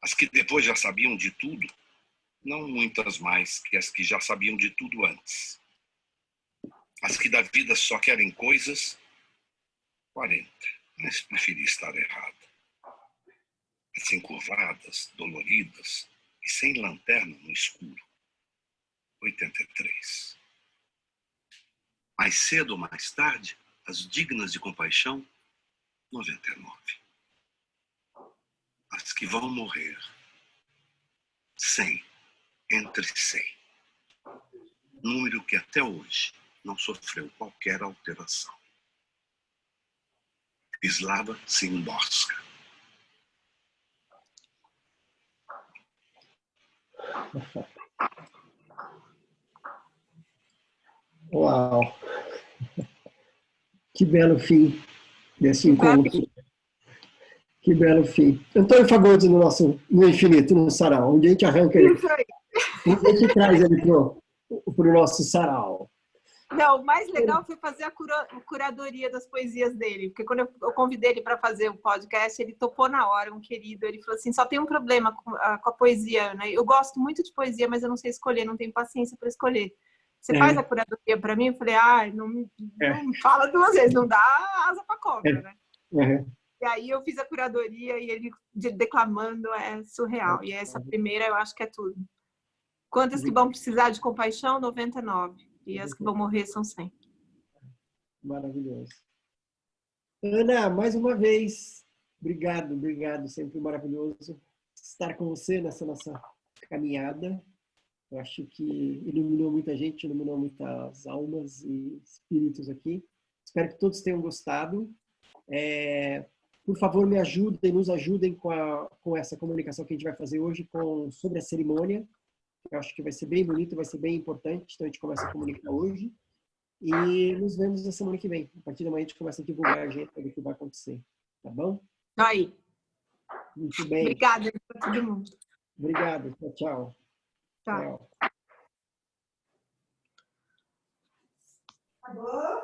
As que depois já sabiam de tudo, não muitas mais que as que já sabiam de tudo antes. As que da vida só querem coisas, 40, mas preferi estar errada. As encurvadas, doloridas e sem lanterna no escuro, 83. Mais cedo ou mais tarde, as dignas de compaixão, 99. As que vão morrer, 100, entre 100. Número que até hoje não sofreu qualquer alteração. Wisława Szymborska. Uau! Que belo fim desse encontro. Que belo fim. Antônio Fagundes no infinito, no sarau, onde a gente arranca ele. Onde a gente traz ele para o nosso sarau. Não, o mais legal foi fazer a curadoria das poesias dele, porque quando eu convidei ele para fazer o podcast, ele topou na hora, um querido. Ele falou assim, só tem um problema com a poesia, né? Eu gosto muito de poesia, mas eu não sei escolher, não tenho paciência para escolher. Você faz a curadoria para mim? Eu falei, não me fala duas vezes, não dá asa para cobra, né? E aí eu fiz a curadoria e ele declamando é surreal. E essa primeira eu acho que é tudo. Quantas que vão precisar de compaixão? 99. E as que vão morrer são 100. Maravilhoso. Ana, mais uma vez, obrigado, sempre maravilhoso estar com você nessa nossa caminhada. Eu acho que iluminou muita gente, iluminou muitas almas e espíritos aqui. Espero que todos tenham gostado. Por favor, me ajudem, nos ajudem com essa comunicação que a gente vai fazer hoje sobre a cerimônia. Eu acho que vai ser bem bonito, vai ser bem importante. Então, a gente começa a comunicar hoje. E nos vemos na semana que vem. A partir da manhã, a gente começa a divulgar a agenda do que vai acontecer. Tá bom? Aí. Muito bem. Obrigada para todo mundo. Obrigado. Tchau. Tchau. Acabou?